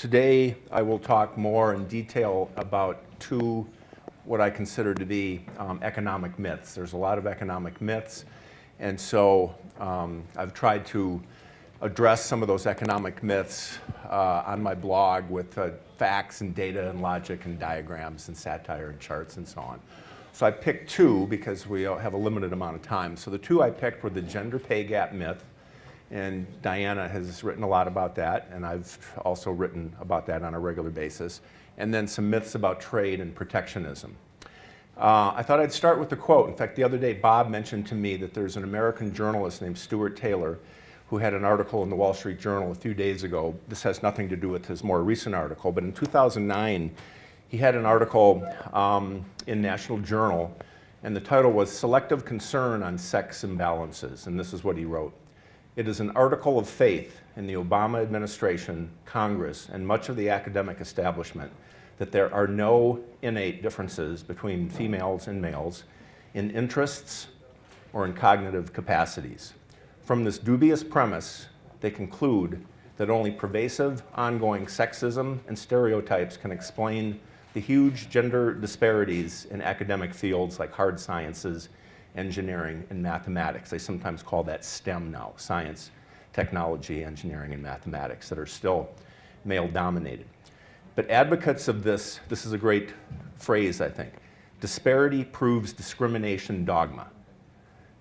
Today I will talk more in detail about two what I consider to be economic myths. There's a lot of economic myths, and so I've tried to address some of those economic myths on my blog with facts and data and logic and diagrams and satire and charts and so on. So I picked two because we have a limited amount of time. So the two I picked were the gender pay gap myth, and Diana has written a lot about that, and I've also written about that on a regular basis, and then some myths about trade and protectionism. I thought I'd start with a quote. In fact, the other day Bob mentioned to me that there's an American journalist named Stuart Taylor who had an article in the Wall Street Journal a few days ago. This has nothing to do with his more recent article, but in 2009 he had an article in National Journal, and the title was Selective Concern on Sex Imbalances, and this is what he wrote. It is an article of faith in the Obama administration, Congress, and much of the academic establishment that there are no innate differences between females and males in interests or in cognitive capacities. From this dubious premise, they conclude that only pervasive, ongoing sexism and stereotypes can explain the huge gender disparities in academic fields like hard sciences, engineering, and mathematics. They sometimes call that STEM now, science, technology, engineering, and mathematics, that are still male-dominated. But advocates of this is a great phrase, I think. Disparity proves discrimination dogma.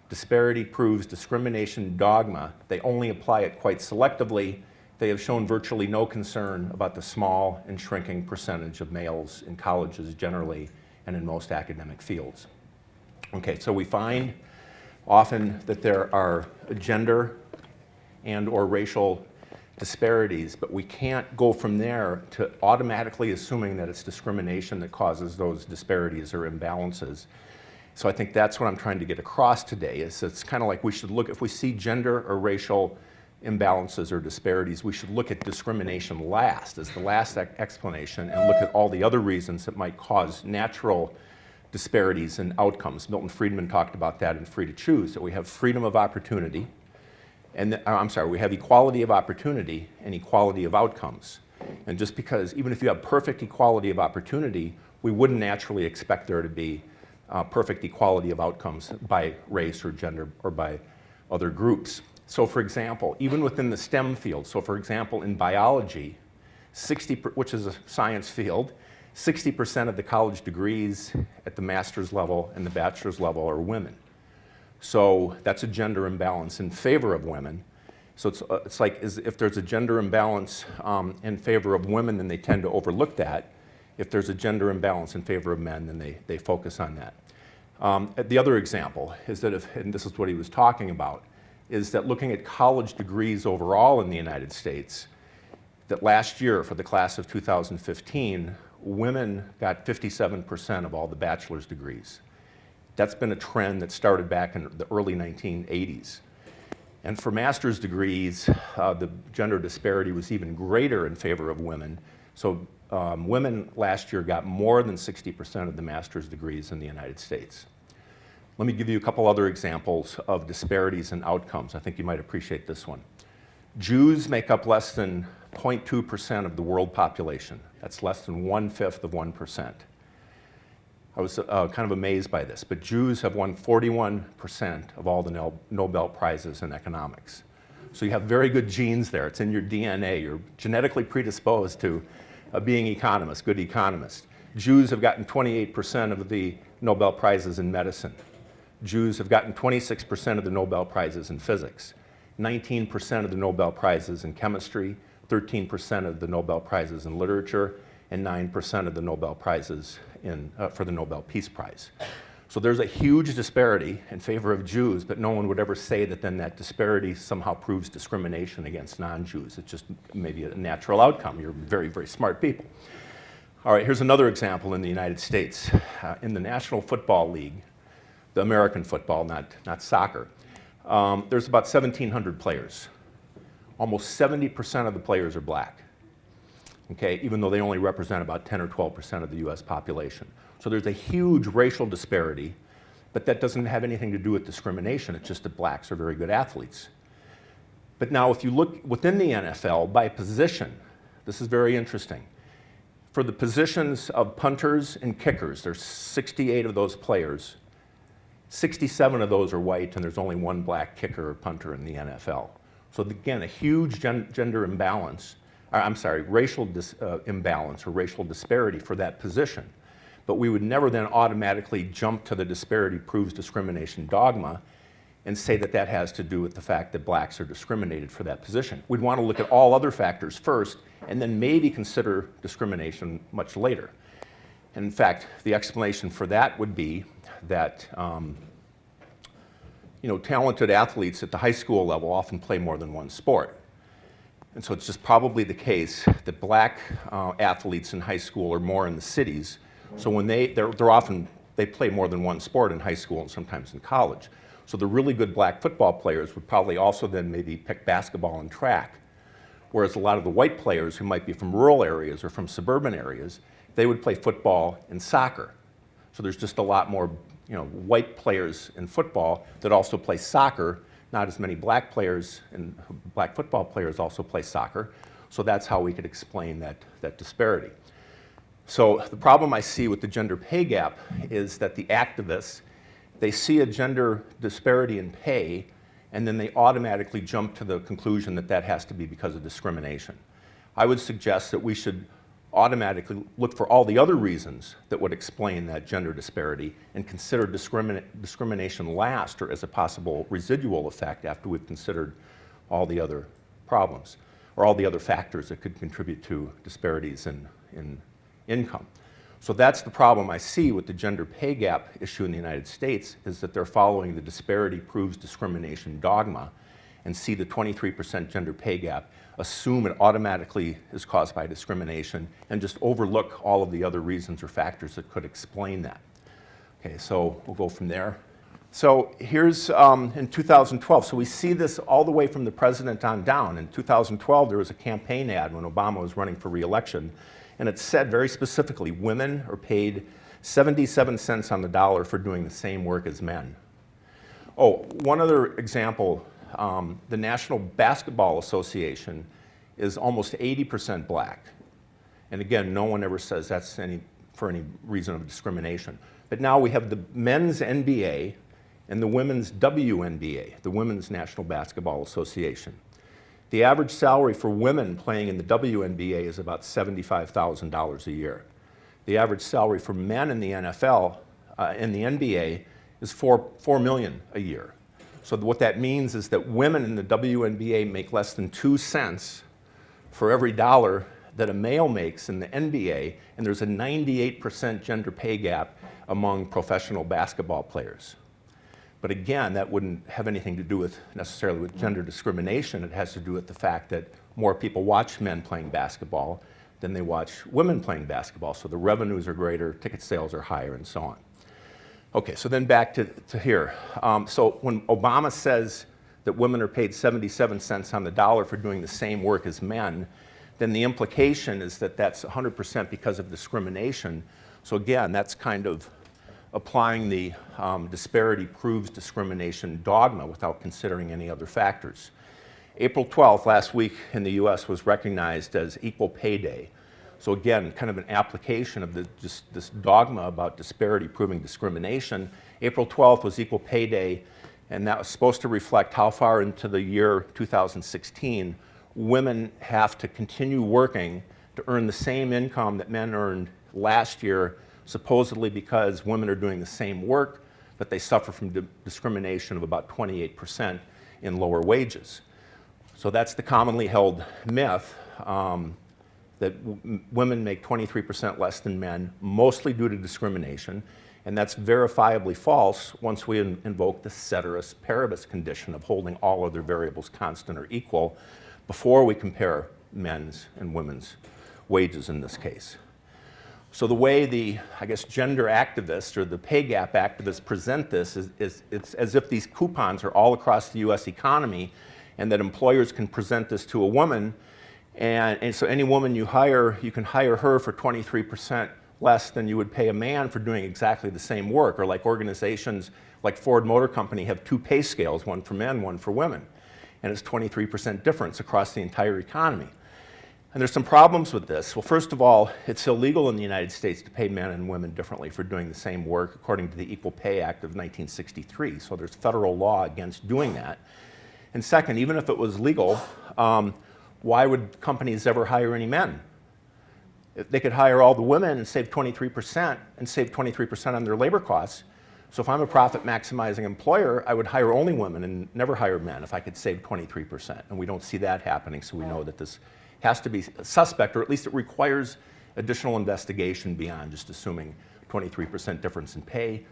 Disparity proves discrimination dogma. They only apply it quite selectively. They have shown virtually no concern about the small and shrinking percentage of males in colleges generally and in most academic fields. Okay, so we find often that there are gender and or racial disparities, but we can't go from there to automatically assuming that it's discrimination that causes those disparities or imbalances. So I think that's what I'm trying to get across today, is it's kind of like we should look, if we see gender or racial imbalances or disparities, we should look at discrimination last, as the last explanation, and look at all the other reasons that might cause natural disparities in outcomes. Milton Friedman talked about that in Free to Choose, that we have freedom of opportunity, and we have equality of opportunity and equality of outcomes. And just because, even if you have perfect equality of opportunity, we wouldn't naturally expect there to be perfect equality of outcomes by race or gender or by other groups. So for example, even within the STEM field, so for example in biology, which is a science field, 60% of the college degrees at the master's level and the bachelor's level are women. So that's a gender imbalance in favor of women. So it's like if there's a gender imbalance in favor of women, then they tend to overlook that. If there's a gender imbalance in favor of men, then they focus on that. The other example is that and this is what he was talking about, is that looking at college degrees overall in the United States, that last year for the class of 2015, women got 57% of all the bachelor's degrees. That's been a trend that started back in the early 1980s. And for master's degrees, the gender disparity was even greater in favor of women. So women last year got more than 60% of the master's degrees in the United States. Let me give you a couple other examples of disparities in outcomes. I think you might appreciate this one. Jews make up less than 0.2% of the world population. That's less than 1/5 of 1%. I was kind of amazed by this, but Jews have won 41% of all the Nobel Prizes in economics. So you have very good genes there. It's in your DNA. You're genetically predisposed to being economists, good economists. Jews have gotten 28% of the Nobel Prizes in medicine. Jews have gotten 26% of the Nobel Prizes in physics, 19% of the Nobel Prizes in chemistry, 13% of the Nobel Prizes in literature, and 9% of the Nobel Prizes for the Nobel Peace Prize. So there's a huge disparity in favor of Jews, but no one would ever say that then that disparity somehow proves discrimination against non-Jews. It's just maybe a natural outcome. You're very, very smart people. All right, here's another example in the United States. In the National Football League, the American football, not soccer, there's about 1,700 players. Almost 70% of the players are black. Okay, even though they only represent about 10 or 12% of the US population. So there's a huge racial disparity, but that doesn't have anything to do with discrimination. It's just that blacks are very good athletes. But now if you look within the NFL by position, This is very interesting. For the positions of punters and kickers, there's 68 of those players. 67 of those are white, and there's only one black kicker or punter in the NFL. So again, a huge gender imbalance, racial imbalance or racial disparity for that position. But we would never then automatically jump to the disparity proves discrimination dogma and say that that has to do with the fact that blacks are discriminated for that position. We'd want to look at all other factors first and then maybe consider discrimination much later. And in fact, the explanation for that would be that talented athletes at the high school level often play more than one sport. And so it's just probably the case that black athletes in high school are more in the cities. So when they play more than one sport in high school and sometimes in college. So the really good black football players would probably also then maybe pick basketball and track. Whereas a lot of the white players who might be from rural areas or from suburban areas, they would play football and soccer. So there's just a lot more white players in football that also play soccer. Not as many black players and black football players also play soccer. So that's how we could explain that disparity. So the problem I see with the gender pay gap is that the activists, they see a gender disparity in pay, and then they automatically jump to the conclusion that that has to be because of discrimination. I would suggest that we should automatically look for all the other reasons that would explain that gender disparity and consider discrimination last or as a possible residual effect after we've considered all the other problems or all the other factors that could contribute to disparities in income. So that's the problem I see with the gender pay gap issue in the United States, is that they're following the disparity proves discrimination dogma and see the 23% gender pay gap, assume it automatically is caused by discrimination, and just overlook all of the other reasons or factors that could explain that. Okay, so we'll go from there. So here's in 2012, so we see this all the way from the president on down. In 2012, there was a campaign ad when Obama was running for re-election, and it said very specifically, women are paid 77 cents on the dollar for doing the same work as men. Oh, one other example, the National Basketball Association is almost 80% black. And again, no one ever says that's for any reason of discrimination. But now we have the men's NBA and the women's WNBA, the Women's National Basketball Association. The average salary for women playing in the WNBA is about $75,000 a year. The average salary for men in the NFL, in the NBA, is $4 million a year. So what that means is that women in the WNBA make less than 2 cents for every dollar that a male makes in the NBA, and there's a 98% gender pay gap among professional basketball players. But again, that wouldn't have anything to do necessarily with gender discrimination. It has to do with the fact that more people watch men playing basketball than they watch women playing basketball. So the revenues are greater, ticket sales are higher, and so on. Okay, so then back to here. So when Obama says that women are paid 77 cents on the dollar for doing the same work as men, then the implication is that that's 100% because of discrimination. So again, that's kind of applying the disparity proves discrimination dogma without considering any other factors. April 12th, last week in the US, was recognized as Equal Pay Day. So again, kind of an application of this dogma about disparity proving discrimination. April 12th was Equal Pay Day, and that was supposed to reflect how far into the year 2016 women have to continue working to earn the same income that men earned last year, supposedly because women are doing the same work, but they suffer from discrimination of about 28% in lower wages. So that's the commonly held myth that women make 23% less than men, mostly due to discrimination, and that's verifiably false once we invoke the ceteris paribus condition of holding all other variables constant or equal before we compare men's and women's wages in this case. So the way the, gender activists or the pay gap activists present this is it's as if these coupons are all across the US economy and that employers can present this to a woman, and so any woman you hire, you can hire her for 23% less than you would pay a man for doing exactly the same work. Or like organizations like Ford Motor Company have 2 pay scales, one for men, one for women. And it's 23% difference across the entire economy. And there's some problems with this. Well, first of all, it's illegal in the United States to pay men and women differently for doing the same work according to the Equal Pay Act of 1963. So there's federal law against doing that. And second, even if it was legal, why would companies ever hire any men? If they could hire all the women and save 23% and save 23% on their labor costs. So if I'm a profit maximizing employer, I would hire only women and never hire men if I could save 23%. And we don't see that happening, so we know that this has to be suspect, or at least it requires additional investigation beyond just assuming 23% difference in pay,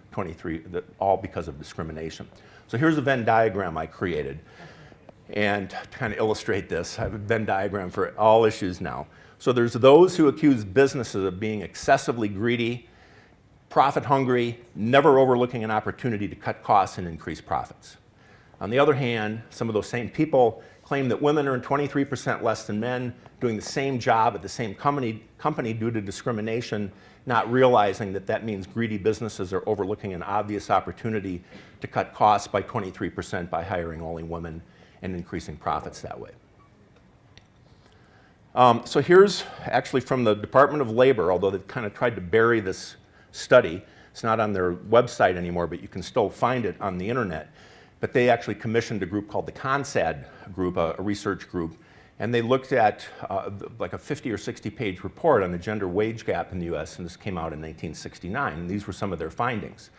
all because of discrimination. So here's a Venn diagram I created. And to kind of illustrate this, I have a Venn diagram for all issues now. So there's those who accuse businesses of being excessively greedy, profit hungry, never overlooking an opportunity to cut costs and increase profits. On the other hand, some of those same people claim that women earn 23% less than men doing the same job at the same company due to discrimination, not realizing that that means greedy businesses are overlooking an obvious opportunity to cut costs by 23% by hiring only women and increasing profits that way. So here's actually from the Department of Labor, although they've kind of tried to bury this study. It's not on their website anymore, but you can still find it on the internet. But they actually commissioned a group called the CONSAD group, a research group, and they looked at like a 50 or 60 page report on the gender wage gap in the US, and this came out in 1969, and these were some of their findings.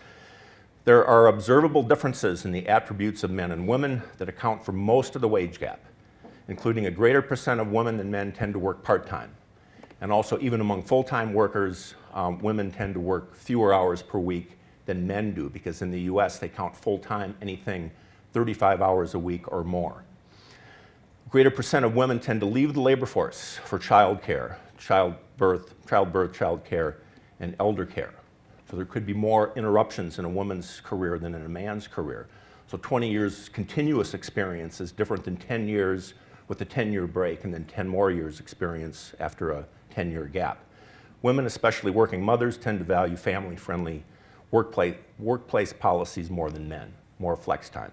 There are observable differences in the attributes of men and women that account for most of the wage gap, including a greater percent of women than men tend to work part-time. And also, even among full-time workers, women tend to work fewer hours per week than men do, because in the US they count full-time anything 35 hours a week or more. Greater percent of women tend to leave the labor force for childcare, childbirth, child care, and elder care. So there could be more interruptions in a woman's career than in a man's career. So 20 years continuous experience is different than 10 years with a 10-year break and then 10 more years experience after a 10-year gap. Women, especially working mothers, tend to value family-friendly workplace policies more than men, more flex time.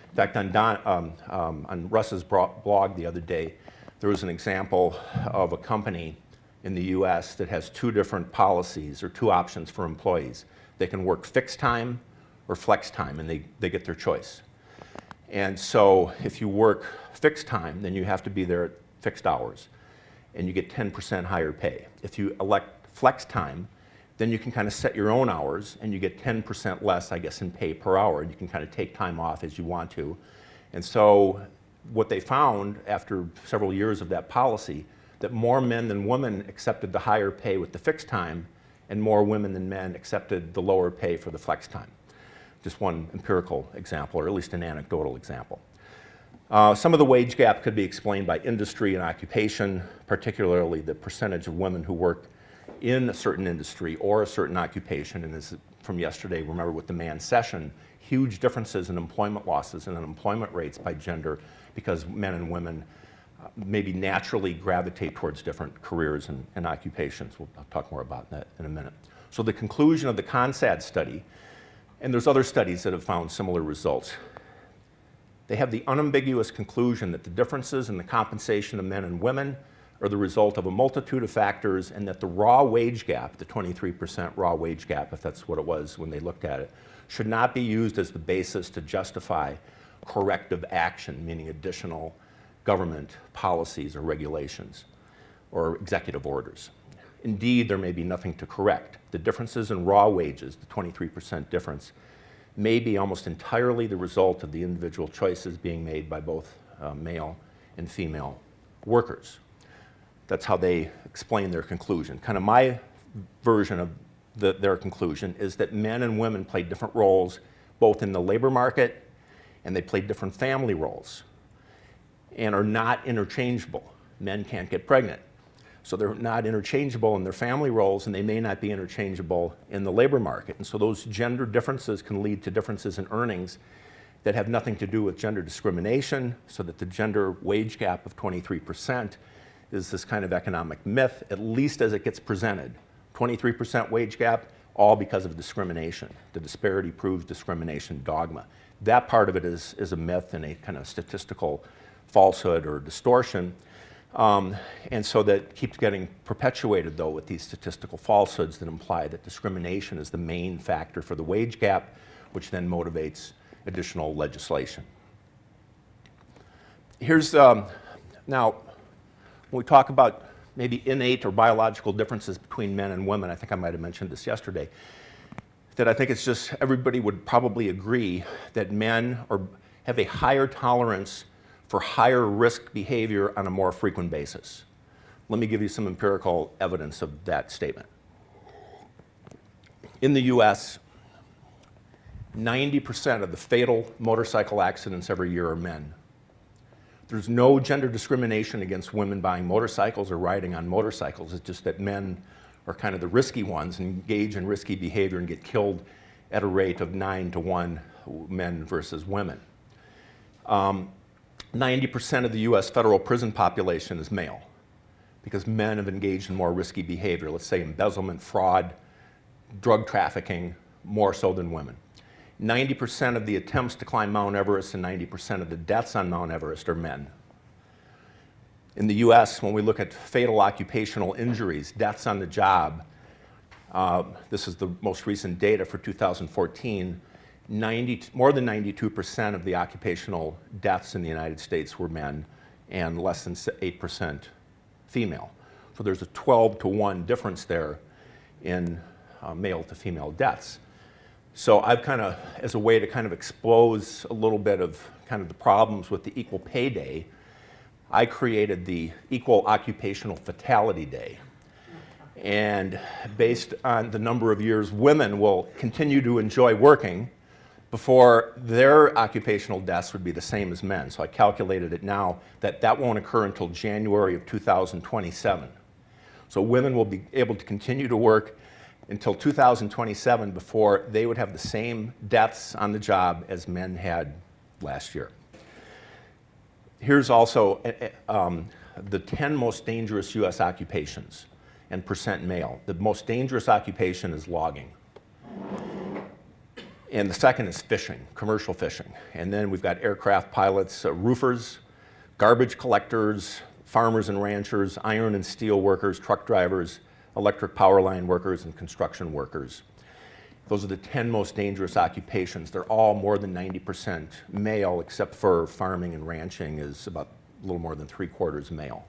In fact, on Russ's blog the other day, there was an example of a company in the US that has two different policies or two options for employees. They can work fixed time or flex time, and they get their choice. And so if you work fixed time, then you have to be there at fixed hours, and you get 10% higher pay. If you elect flex time, then you can kind of set your own hours, and you get 10% less, I guess, in pay per hour. You can kind of take time off as you want to. And so what they found after several years of that policy, that more men than women accepted the higher pay with the fixed time, and more women than men accepted the lower pay for the flex time. Just one empirical example, or at least an anecdotal example. Some of the wage gap could be explained by industry and occupation, particularly the percentage of women who work in a certain industry or a certain occupation. And this is from yesterday, remember with the man session, huge differences in employment losses and unemployment rates by gender because men and women maybe naturally gravitate towards different careers and occupations. I'll talk more about that in a minute. So the conclusion of the CONSAD study, and there's other studies that have found similar results, they have the unambiguous conclusion that the differences in the compensation of men and women are the result of a multitude of factors, and that the raw wage gap, the 23% raw wage gap, if that's what it was when they looked at it, should not be used as the basis to justify corrective action, meaning additional government policies or regulations or executive orders. Indeed, there may be nothing to correct. The differences in raw wages, the 23% difference, may be almost entirely the result of the individual choices being made by both male and female workers. That's how they explain their conclusion. Kind of my version of their conclusion is that men and women play different roles both in the labor market, and they play different family roles and are not interchangeable. Men can't get pregnant, so they're not interchangeable in their family roles, and they may not be interchangeable in the labor market. And so those gender differences can lead to differences in earnings that have nothing to do with gender discrimination, so that the gender wage gap of 23% is this kind of economic myth, at least as it gets presented. 23% wage gap, all because of discrimination. The disparity proves discrimination dogma. That part of it is a myth and a kind of statistical falsehood or distortion. And so that keeps getting perpetuated, though, with these statistical falsehoods that imply that discrimination is the main factor for the wage gap, which then motivates additional legislation. Here's, now, when we talk about maybe innate or biological differences between men and women, I think I might have mentioned this yesterday, that I think it's just, everybody would probably agree that men have a higher tolerance for higher risk behavior on a more frequent basis. Let me give you some empirical evidence of that statement. In the US, 90% of the fatal motorcycle accidents every year are men. There's no gender discrimination against women buying motorcycles or riding on motorcycles. It's just that men are kind of the risky ones and engage in risky behavior and get killed at a rate of 9-to-1 men versus women. 90% of the US federal prison population is male because men have engaged in more risky behavior, let's say embezzlement, fraud, drug trafficking, more so than women. 90% of the attempts to climb Mount Everest and 90% of the deaths on Mount Everest are men. In the US, when we look at fatal occupational injuries, deaths on the job, this is the most recent data for 2014, more than 92% of the occupational deaths in the United States were men and less than 8% female. So there's a 12-to-1 difference there in male to female deaths. So I've kind of, as a way to kind of expose a little bit of kind of the problems with the Equal Pay Day, I created the Equal Occupational Fatality Day. And based on the number of years women will continue to enjoy working before their occupational deaths would be the same as men. So I calculated it now that that won't occur until January of 2027. So women will be able to continue to work until 2027 before they would have the same deaths on the job as men had last year. Here's also the 10 most dangerous US occupations and percent male. The most dangerous occupation is logging. And the second is fishing, commercial fishing. And then we've got aircraft pilots, roofers, garbage collectors, farmers and ranchers, iron and steel workers, truck drivers, electric power line workers, and construction workers. Those are the 10 most dangerous occupations. They're all more than 90% male, except for farming and ranching is about a little more than 3/4 male.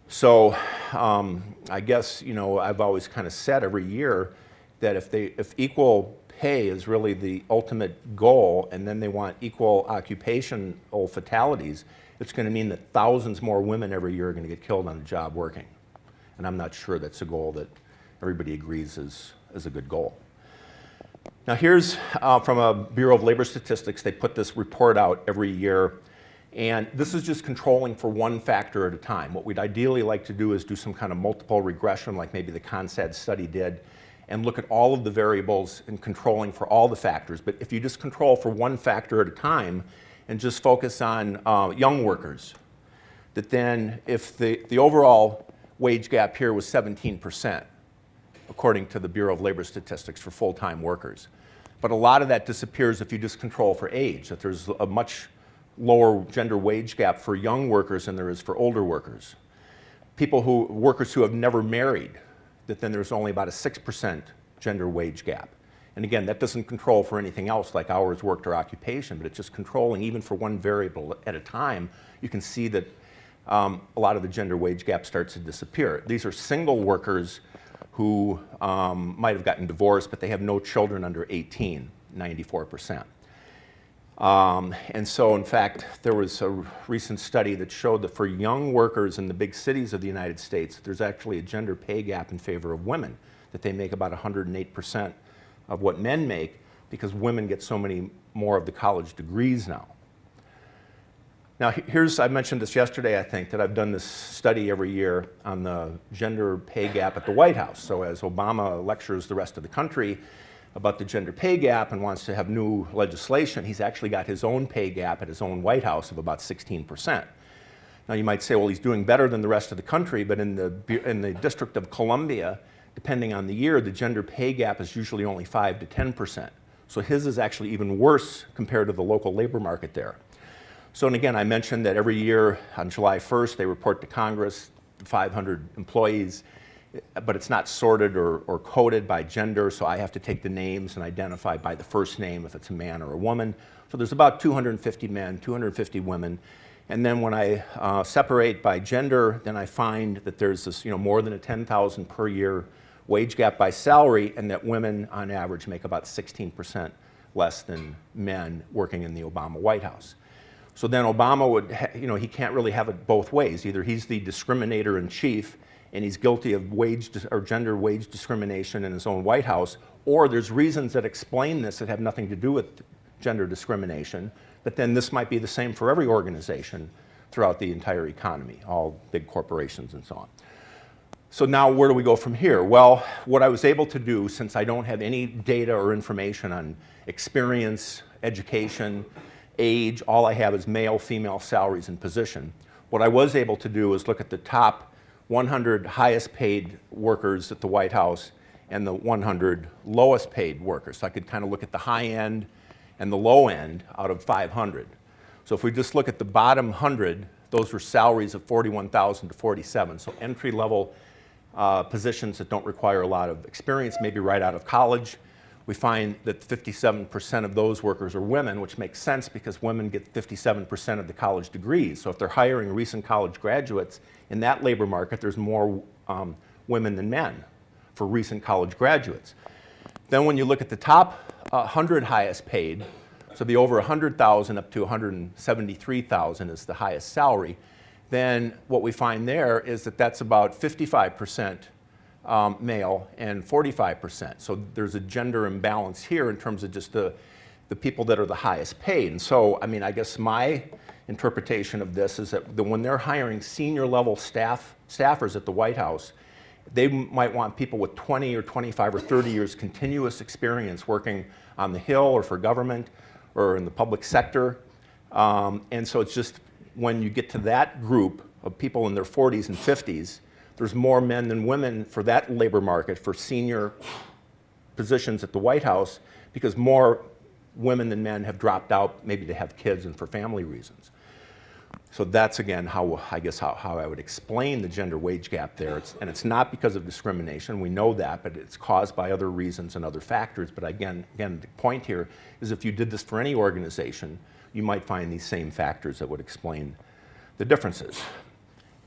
So I guess, you know, I've always kind of said every year that if equal pay is really the ultimate goal, and then they want equal occupational fatalities, it's going to mean that thousands more women every year are going to get killed on the job working. And I'm not sure that's a goal that everybody agrees is a good goal. Now here's from a Bureau of Labor Statistics. They put this report out every year. And this is just controlling for one factor at a time. What we'd ideally like to do is do some kind of multiple regression, like maybe the CONSAD study did, and look at all of the variables and controlling for all the factors. But if you just control for one factor at a time and just focus on young workers, that then if the overall wage gap here was 17%, according to the Bureau of Labor Statistics for full-time workers. But a lot of that disappears if you just control for age, that there's a much lower gender wage gap for young workers than there is for older workers. Workers who have never married, that then there's only about a 6% gender wage gap. And again, that doesn't control for anything else like hours worked or occupation, but it's just controlling even for one variable at a time. You can see that a lot of the gender wage gap starts to disappear. These are single workers who might have gotten divorced, but they have no children under 18, 94%. And so, in fact, there was a recent study that showed that for young workers in the big cities of the United States, there's actually a gender pay gap in favor of women, that they make about 108% of what men make because women get so many more of the college degrees now. Now, I mentioned this yesterday, I think, that I've done this study every year on the gender pay gap at the White House. So as Obama lectures the rest of the country about the gender pay gap and wants to have new legislation, he's actually got his own pay gap at his own White House of about 16%. Now you might say, well, he's doing better than the rest of the country, but in the District of Columbia, depending on the year, the gender pay gap is usually only 5 to 10%. So his is actually even worse compared to the local labor market there. So, and again, I mentioned that every year on July 1st, they report to Congress, 500 employees, but it's not sorted or coded by gender, so I have to take the names and identify by the first name if it's a man or a woman. So there's about 250 men, 250 women. And then when I separate by gender, then I find that there's this, more than a 10,000 per year wage gap by salary, and that women on average make about 16% less than men working in the Obama White House. So then Obama would, he can't really have it both ways. Either he's the discriminator in chief and he's guilty of gender wage discrimination in his own White House, or there's reasons that explain this that have nothing to do with gender discrimination, but then this might be the same for every organization throughout the entire economy, all big corporations and so on. So now where do we go from here? Well, what I was able to do, since I don't have any data or information on experience, education, age, all I have is male, female salaries and position. What I was able to do is look at the top 100 highest paid workers at the White House and the 100 lowest paid workers. So I could kind of look at the high end and the low end out of 500. So if we just look at the bottom 100, those were salaries of 41,000 to 47. So entry level positions that don't require a lot of experience, maybe right out of college. We find that 57% of those workers are women, which makes sense because women get 57% of the college degrees. So if they're hiring recent college graduates, in that labor market, there's more women than men for recent college graduates. Then when you look at the top 100 highest paid, so the over 100,000 up to 173,000 is the highest salary, then what we find there is that that's about 55% male and 45%. So there's a gender imbalance here in terms of just the people that are the highest paid. And so, I mean, I guess my interpretation of this is that when they're hiring senior level staffers at the White House, they might want people with 20 or 25 or 30 years continuous experience working on the Hill or for government or in the public sector. And so it's just when you get to that group of people in their 40s and 50s, there's more men than women for that labor market for senior positions at the White House because more women than men have dropped out, maybe to have kids and for family reasons. So that's, again, how I would explain the gender wage gap there. And it's not because of discrimination. We know that, but it's caused by other reasons and other factors. But again, the point here is if you did this for any organization, you might find these same factors that would explain the differences.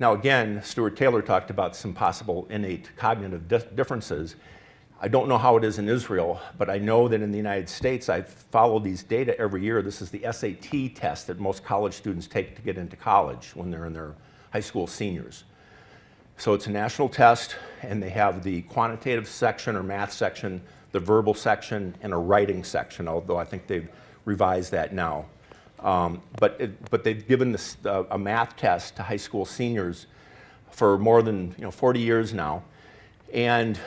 Now again, Stuart Taylor talked about some possible innate cognitive differences. I don't know how it is in Israel, but I know that in the United States, I follow these data every year. This is the SAT test that most college students take to get into college when they're in their high school seniors. So it's a national test, and they have the quantitative section or math section, the verbal section, and a writing section, although I think they've revised that now. But they've given this, a math test to high school seniors for more than 40 years now, and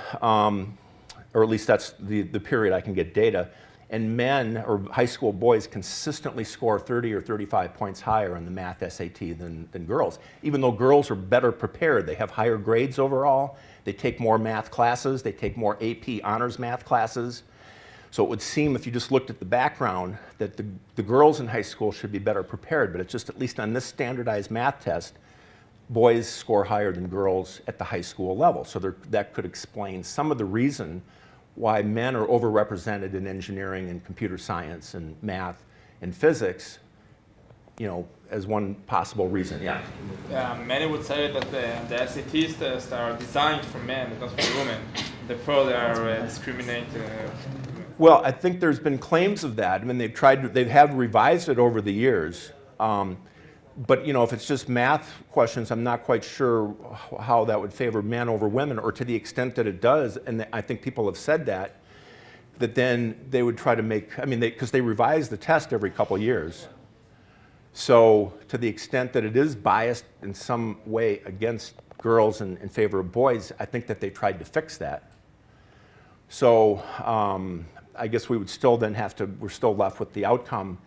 or at least that's the period I can get data. And men or high school boys consistently score 30 or 35 points higher on the math SAT than girls, even though girls are better prepared. They have higher grades overall. They take more math classes. They take more AP honors math classes. So it would seem, if you just looked at the background, that the girls in high school should be better prepared, but it's just, at least on this standardized math test, boys score higher than girls at the high school level. So that could explain some of the reason why men are overrepresented in engineering and computer science and math and physics, as one possible reason. Yeah. Many would say that the SAT tests are designed for men, not for women. Therefore, they are discriminated. Well, I think there's been claims of that. I mean, they have revised it over the years. But if it's just math questions, I'm not quite sure how that would favor men over women, or to the extent that it does. And I think people have said that then they would try to make, because they revise the test every couple of years. So to the extent that it is biased in some way against girls and in favor of boys, I think that they tried to fix that. So I guess we would still then we're still left with the outcome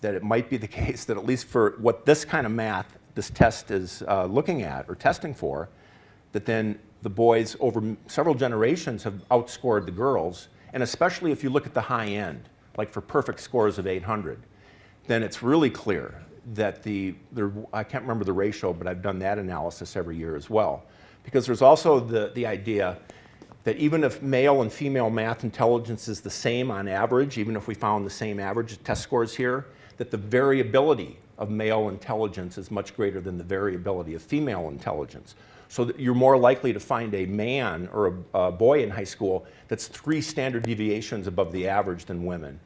that it might be the case that at least for what this kind of math, this test is looking at or testing for, that then the boys over several generations have outscored the girls. And especially if you look at the high end, like for perfect scores of 800, then it's really clear that I can't remember the ratio, but I've done that analysis every year as well. Because there's also the idea that even if male and female math intelligence is the same on average, even if we found the same average test scores here, that the variability of male intelligence is much greater than the variability of female intelligence. So that you're more likely to find a man or a boy in high school that's 3 standard deviations above the average than women.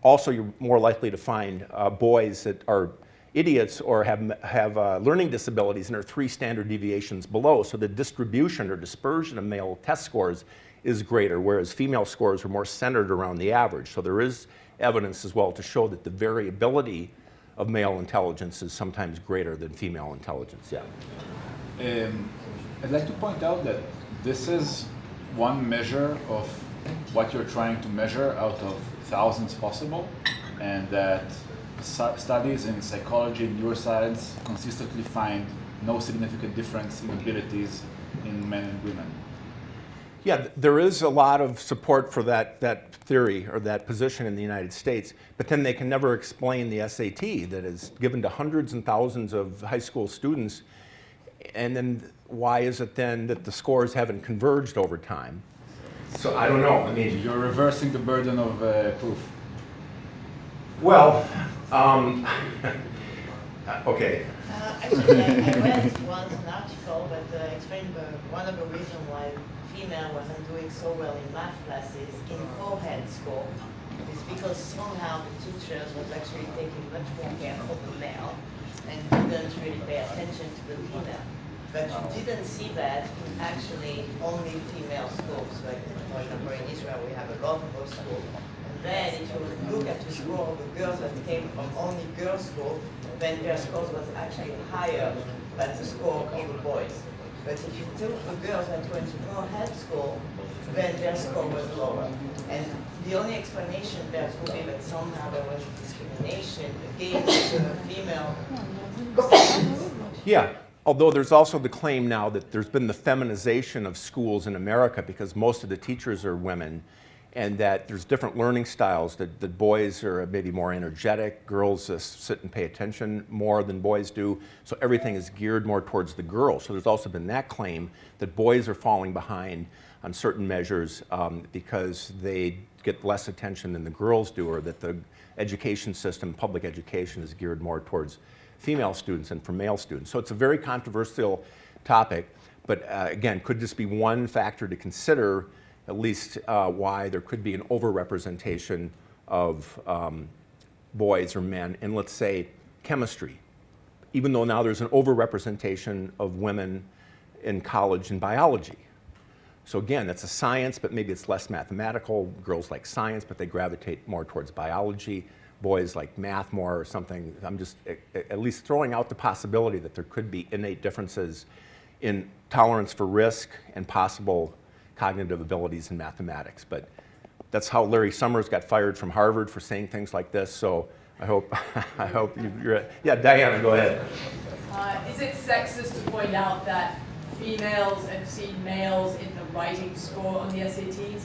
Also, you're more likely to find boys that are idiots or have learning disabilities and are 3 standard deviations below. So the distribution or dispersion of male test scores is greater, whereas female scores are more centered around the average. So there is evidence as well to show that the variability of male intelligence is sometimes greater than female intelligence. Yeah. I'd like to point out that this is one measure of what you're trying to measure out of thousands possible, and that studies in psychology and neuroscience consistently find no significant difference in abilities in men and women. Yeah, there is a lot of support for that theory or that position in the United States, but then they can never explain the SAT that is given to hundreds and thousands of high school students. And then why is it then that the scores haven't converged over time? So I don't know. I mean, you're reversing the burden of proof. Well, okay. Actually, I read once an article that explained one of the reasons why female wasn't doing so well in math classes in co-ed school is because somehow the teachers was actually taking much more care of the male and didn't really pay attention to the female. But you didn't see that in actually only female schools. Like, for example, in Israel, we have a lot of those schools. And then if you look at the score of the girls that came from only girls' school, then their scores was actually higher than the score of the boys. But if you took the girls that went to co-ed school, then their score was lower. And the only explanation there would be that somehow there was discrimination against the female students. Yeah. Although there's also the claim now that there's been the feminization of schools in America because most of the teachers are women, and that there's different learning styles, that boys are maybe more energetic, girls sit and pay attention more than boys do, so everything is geared more towards the girls. So there's also been that claim that boys are falling behind on certain measures because they get less attention than the girls do, or that the education system, public education, is geared more towards female students and for male students. So it's a very controversial topic, but again, could this be one factor to consider, at least why there could be an overrepresentation of boys or men in, let's say, chemistry, even though now there's an overrepresentation of women in college in biology. So again, that's a science, but maybe it's less mathematical. Girls like science, but they gravitate more towards biology. Boys like math more or something. I'm just at least throwing out the possibility that there could be innate differences in tolerance for risk and possible cognitive abilities in mathematics. But that's how Larry Summers got fired from Harvard for saying things like this. So I hope you're, yeah, Diana, go ahead. Is it sexist to point out that females exceed males in the writing score on the SATs?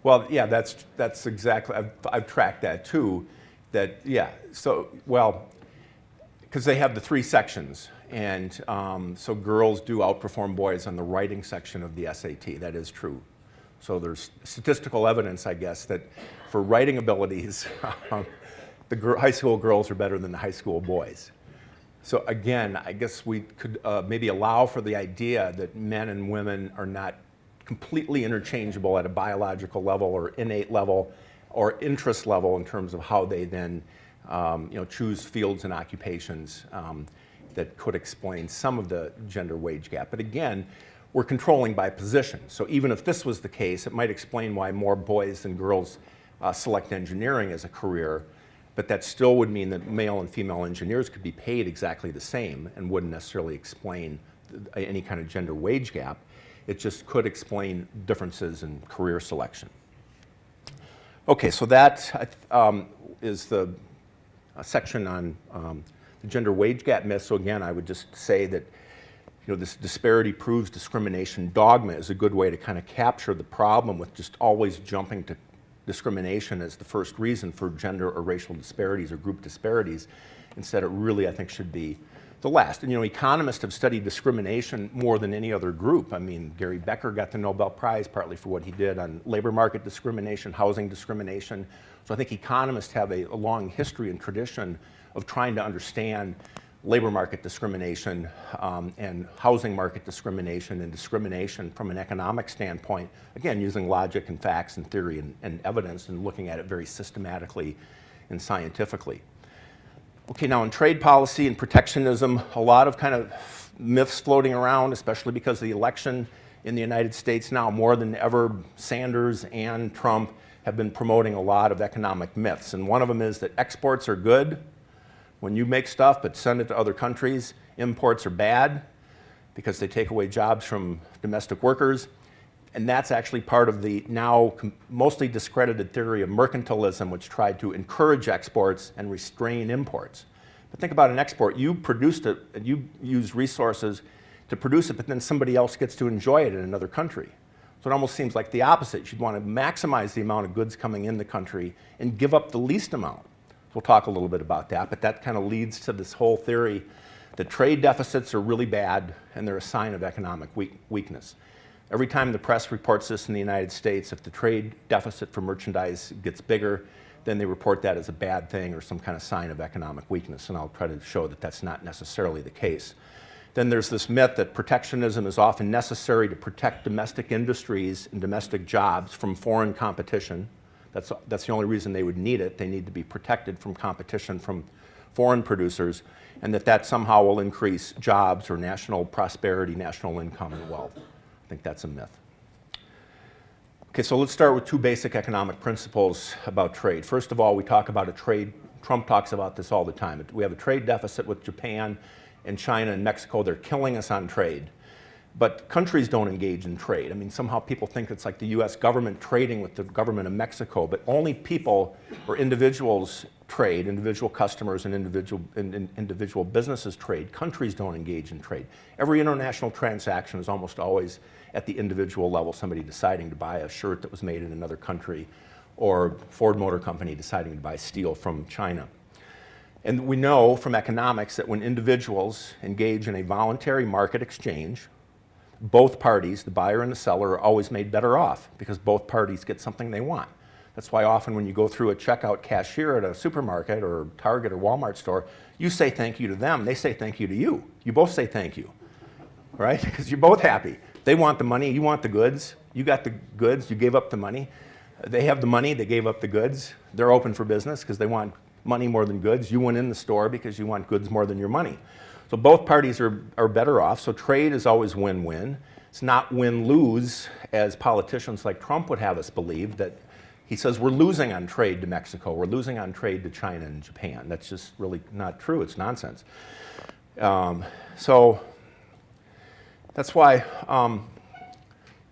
Well, yeah, that's exactly, I've tracked that too, that, yeah, so, well, because they have the 3 sections, and so girls do outperform boys on the writing section of the SAT, that is true. So there's statistical evidence, I guess, that for writing abilities, the high school girls are better than the high school boys. So again, I guess we could maybe allow for the idea that men and women are not completely interchangeable at a biological level or innate level or interest level in terms of how they then choose fields and occupations that could explain some of the gender wage gap. But again, we're controlling by position. So even if this was the case, it might explain why more boys than girls select engineering as a career, but that still would mean that male and female engineers could be paid exactly the same and wouldn't necessarily explain any kind of gender wage gap. It just could explain differences in career selection. Okay, so that is the section on the gender wage gap myth. So again, I would just say that this disparity proves discrimination dogma is a good way to kind of capture the problem with just always jumping to discrimination as the first reason for gender or racial disparities or group disparities. Instead, it really, I think, should be the last. And economists have studied discrimination more than any other group. I mean, Gary Becker got the Nobel Prize partly for what he did on labor market discrimination, housing discrimination. So I think economists have a long history and tradition of trying to understand labor market discrimination and housing market discrimination and discrimination from an economic standpoint, again, using logic and facts and theory and evidence and looking at it very systematically and scientifically. Okay, now in trade policy and protectionism, a lot of kind of myths floating around, especially because of the election in the United States now. More than ever, Sanders and Trump have been promoting a lot of economic myths. And one of them is that exports are good when you make stuff but send it to other countries. Imports are bad because they take away jobs from domestic workers. And that's actually part of the now mostly discredited theory of mercantilism, which tried to encourage exports and restrain imports. But think about an export. You produced it, and you use resources to produce it, but then somebody else gets to enjoy it in another country. So it almost seems like the opposite. You'd want to maximize the amount of goods coming in the country and give up the least amount. We'll talk a little bit about that, but that kind of leads to this whole theory that trade deficits are really bad and they're a sign of economic weakness. Every time the press reports this in the United States, if the trade deficit for merchandise gets bigger, then they report that as a bad thing or some kind of sign of economic weakness, and I'll try to show that that's not necessarily the case. Then there's this myth that protectionism is often necessary to protect domestic industries and domestic jobs from foreign competition. That's the only reason they would need it. They need to be protected from competition from foreign producers, and that somehow will increase jobs or national prosperity, national income, and wealth. I think that's a myth. Okay, so let's start with two basic economic principles about trade. First of all, we talk about a trade. Trump talks about this all the time. We have a trade deficit with Japan and China and Mexico. They're killing us on trade. But countries don't engage in trade. I mean, somehow people think it's like the US government trading with the government of Mexico, but only people or individuals trade, individual customers and individual businesses trade. Countries don't engage in trade. Every international transaction is almost always at the individual level, somebody deciding to buy a shirt that was made in another country, or Ford Motor Company deciding to buy steel from China. And we know from economics that when individuals engage in a voluntary market exchange, both parties, the buyer and the seller, are always made better off because both parties get something they want. That's why often when you go through a checkout cashier at a supermarket or Target or Walmart store, you say thank you to them, they say thank you to you. You both say thank you, right? Because you're both happy. They want the money, you want the goods. You got the goods, you gave up the money. They have the money, they gave up the goods. They're open for business because they want money more than goods. You went in the store because you want goods more than your money. So both parties are better off. So trade is always win-win. It's not win-lose, as politicians like Trump would have us believe, that he says we're losing on trade to Mexico, we're losing on trade to China and Japan. That's just really not true. It's nonsense. So that's why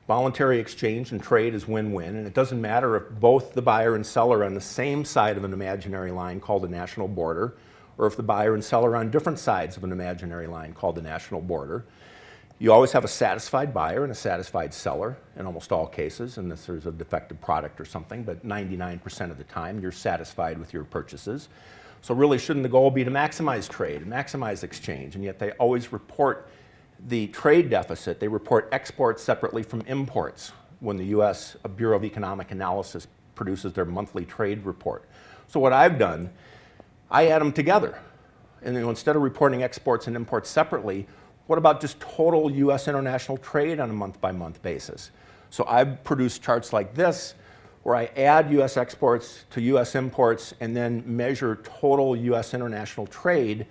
voluntary exchange and trade is win-win, and it doesn't matter if both the buyer and seller are on the same side of an imaginary line called a national border, or if the buyer and seller are on different sides of an imaginary line called the national border. You always have a satisfied buyer and a satisfied seller in almost all cases, unless there's a defective product or something, but 99% of the time you're satisfied with your purchases. So really, shouldn't the goal be to maximize trade, maximize exchange? And yet they always report the trade deficit. They report exports separately from imports when the US Bureau of Economic Analysis produces their monthly trade report. So what I've done, I add them together. And instead of reporting exports and imports separately, what about just total US international trade on a month-by-month basis? So I've produced charts like this where I add US exports to US imports and then measure total US international trade.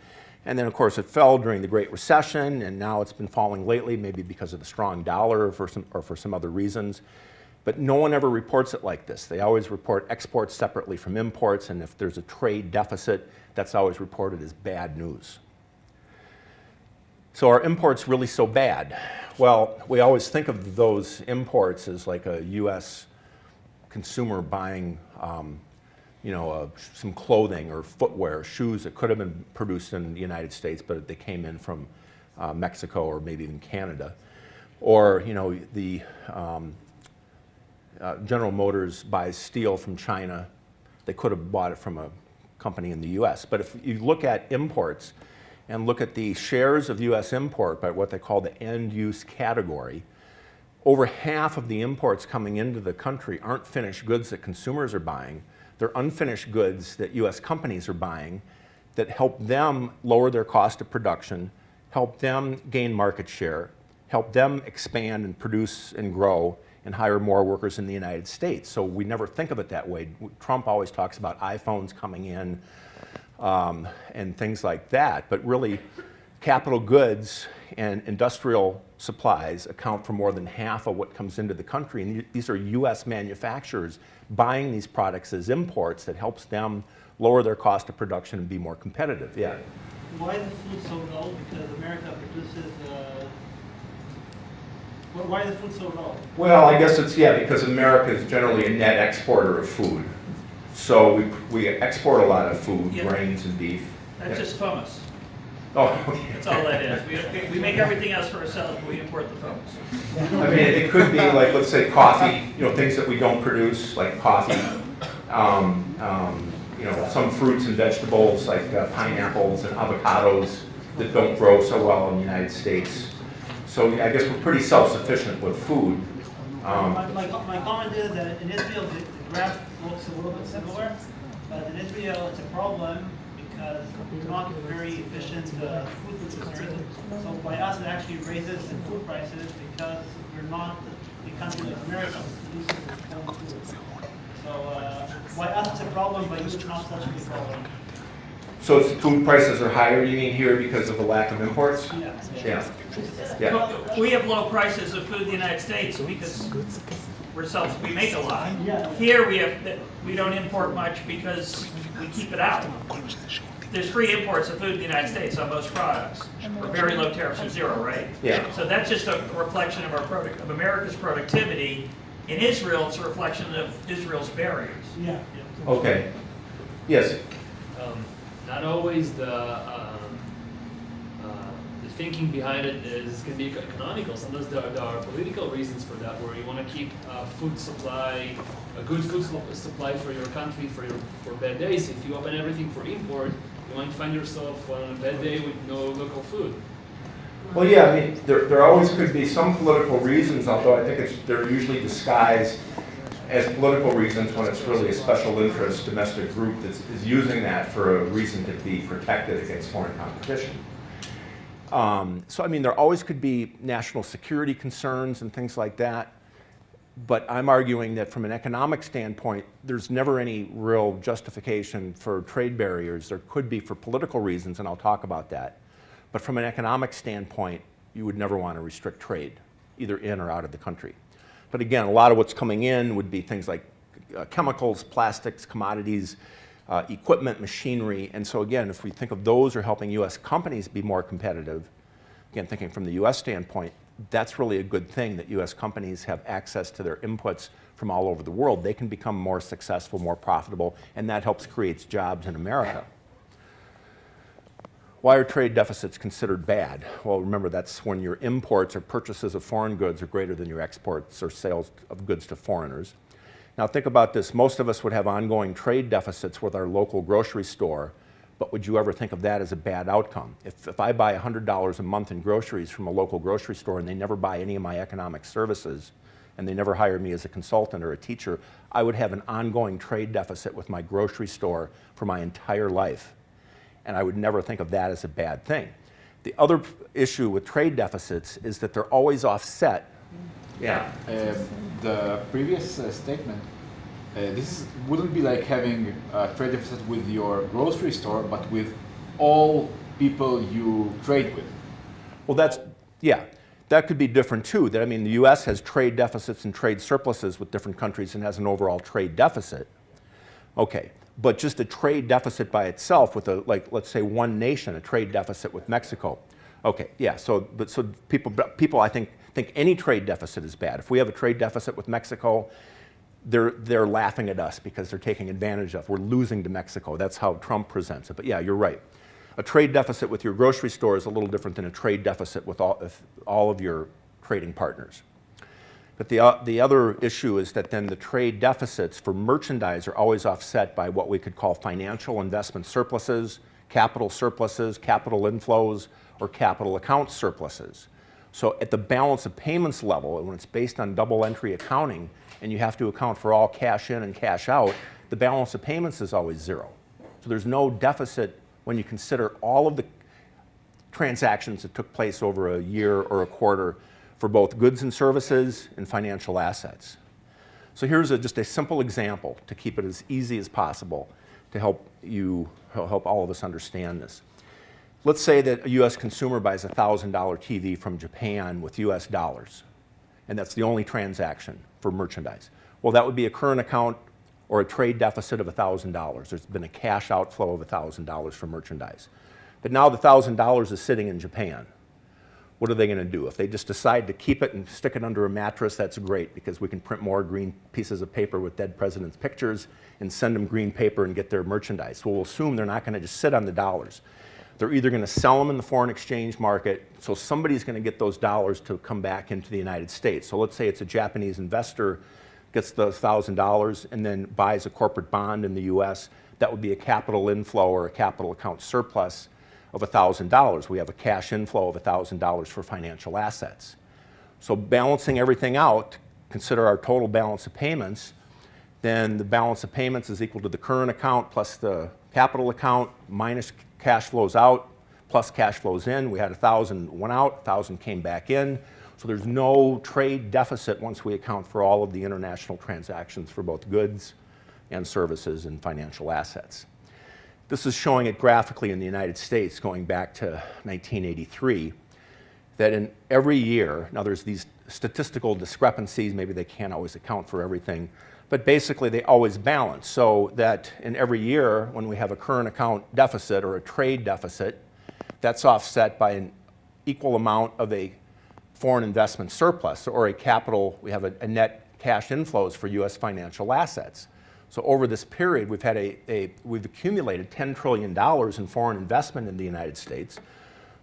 And then, of course, it fell during the Great Recession, and now it's been falling lately, maybe because of the strong dollar or for some other reasons. But no one ever reports it like this. They always report exports separately from imports, and if there's a trade deficit, that's always reported as bad news. So are imports really so bad? Well, we always think of those imports as like a US consumer buying some clothing or footwear, shoes that could have been produced in the United States, but they came in from Mexico or maybe even Canada. Or, General Motors buys steel from China. They could have bought it from a company in the US. But if you look at imports and look at the shares of US import by what they call the end-use category, over half of the imports coming into the country aren't finished goods that consumers are buying. They're unfinished goods that US companies are buying that help them lower their cost of production, help them gain market share, help them expand and produce and grow and hire more workers in the United States. So we never think of it that way. Trump always talks about iPhones coming in and things like that, but really capital goods and industrial supplies account for more than half of what comes into the country, and these are US manufacturers buying these products as imports that helps them lower their cost of production and be more competitive. Yeah. Why is the food so low? Because America produces. Why is the food so low? Well, I guess it's, because America is generally a net exporter of food. So we export a lot of food, grains and beef. That's just hummus. Oh, okay. That's all that is. We make everything else for ourselves, but we import the hummus. I mean, it could be like, let's say coffee, things that we don't produce, like coffee. Some fruits and vegetables like pineapples and avocados that don't grow so well in the United States. So I guess we're pretty self-sufficient with food. My comment is that in Israel, the graph looks a little bit similar, but in Israel, it's a problem because we're not very efficient food producers. So by us, it actually raises the food prices because we're not the country like America produces its own food. So by us, it's a problem, but it's not such a big problem. So food prices are higher, you mean, here because of the lack of imports? Yeah. Well, we have low prices of food in the United States because we make a lot. Here we don't import much because we keep it out. There's free imports of food in the United States on most products, or very low tariffs or zero, right? Yeah. So that's just a reflection of of America's productivity. In Israel, it's a reflection of Israel's barriers. Yeah. Okay. Yes. Not always the thinking behind it can be economical. Sometimes there are political reasons for that, where you want to keep food supply, a good food supply for your country for bad days. If you open everything for import, you might find yourself on a bad day with no local food. Well, yeah, I mean, there always could be some political reasons, although I think they're usually disguised as political reasons when it's really a special interest domestic group that is using that for a reason to be protected against foreign competition. So, I mean, there always could be national security concerns and things like that, but I'm arguing that from an economic standpoint, there's never any real justification for trade barriers. There could be for political reasons, and I'll talk about that. But from an economic standpoint, you would never want to restrict trade, either in or out of the country. But again, a lot of what's coming in would be things like chemicals, plastics, commodities, equipment, machinery. And so again, if we think of those are helping US companies be more competitive, again, thinking from the US standpoint, that's really a good thing that US companies have access to their inputs from all over the world. They can become more successful, more profitable, and that helps create jobs in America. Why are trade deficits considered bad? Well, remember, that's when your imports or purchases of foreign goods are greater than your exports or sales of goods to foreigners. Now think about this. Most of us would have ongoing trade deficits with our local grocery store, but would you ever think of that as a bad outcome? If I buy $100 a month in groceries from a local grocery store and they never buy any of my economic services and they never hire me as a consultant or a teacher, I would have an ongoing trade deficit with my grocery store for my entire life. And I would never think of that as a bad thing. The other issue with trade deficits is that they're always offset. Yeah. The previous statement, this wouldn't be like having a trade deficit with your grocery store, but with all people you trade with. Well, that could be different too. That, I mean, the US has trade deficits and trade surpluses with different countries and has an overall trade deficit. Okay. But just a trade deficit by itself with let's say one nation, a trade deficit with Mexico. Okay, yeah, so people I think any trade deficit is bad. If we have a trade deficit with Mexico, they're laughing at us because they're taking advantage of. We're losing to Mexico. That's how Trump presents it. But yeah, you're right. A trade deficit with your grocery store is a little different than a trade deficit with all of your trading partners. But the other issue is that then the trade deficits for merchandise are always offset by what we could call financial investment surpluses, capital inflows, or capital account surpluses. So at the balance of payments level, when it's based on double entry accounting, and you have to account for all cash in and cash out, the balance of payments is always zero. So there's no deficit when you consider all of the transactions that took place over a year or a quarter for both goods and services and financial assets. So here's just a simple example to keep it as easy as possible to help all of us understand this. Let's say that a US consumer buys a $1,000 TV from Japan with US dollars, and that's the only transaction for merchandise. Well, that would be a current account or a trade deficit of $1,000. There's been a cash outflow of $1,000 for merchandise. But now the $1,000 is sitting in Japan. What are they going to do? If they just decide to keep it and stick it under a mattress, that's great, because we can print more green pieces of paper with dead presidents' pictures and send them green paper and get their merchandise. Well, we'll assume they're not going to just sit on the dollars. They're either going to sell them in the foreign exchange market, so somebody's going to get those dollars to come back into the United States. So let's say it's a Japanese investor gets the $1,000 and then buys a corporate bond in the US. That would be a capital inflow or a capital account surplus of $1,000. We have a cash inflow of $1,000 for financial assets. So balancing everything out, consider our total balance of payments, then the balance of payments is equal to the current account plus the capital account minus cash flows out plus cash flows in. We had 1,000 went out, 1,000 came back in. So there's no trade deficit once we account for all of the international transactions for both goods and services and financial assets. This is showing it graphically in the United States going back to 1983, that in every year, now there's these statistical discrepancies, maybe they can't always account for everything, but basically they always balance, so that in every year when we have a current account deficit or a trade deficit, that's offset by an equal amount of a foreign investment surplus or a capital, we have a net cash inflows for US financial assets. So over this period, we've accumulated $10 trillion in foreign investment in the United States.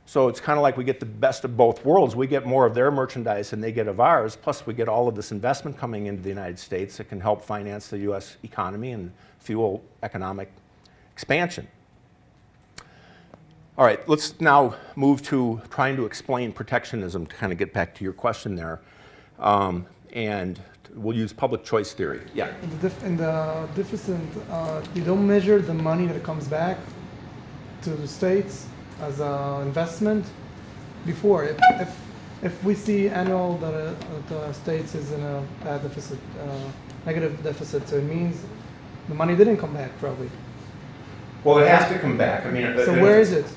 So it's kind of like we get the best of both worlds. We get more of their merchandise than they get of ours, plus we get all of this investment coming into the United States that can help finance the US economy and fuel economic expansion. All right, let's now move to trying to explain protectionism to kind of get back to your question there. And we'll use public choice theory. Yeah. In the deficit, you don't measure the money that comes back to the states as an investment before. If we see annual that the states is in a bad deficit, negative deficit, so it means the money didn't come back probably. Well, it has to come back. I mean, so where is it?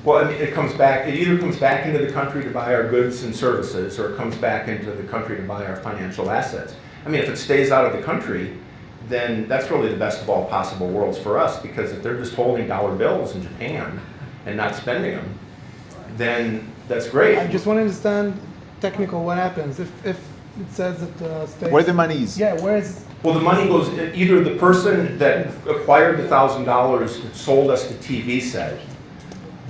Well, I mean, it comes back. It either comes back into the country to buy our goods and services, or it comes back into the country to buy our financial assets. I mean, if it stays out of the country, then that's really the best of all possible worlds for us, because if they're just holding dollar bills in Japan and not spending them, then that's great. I just want to understand technical what happens if it says that the states. Where the money is? Yeah, where is? Well, the money goes, either the person that acquired the $1,000 that sold us the TV set,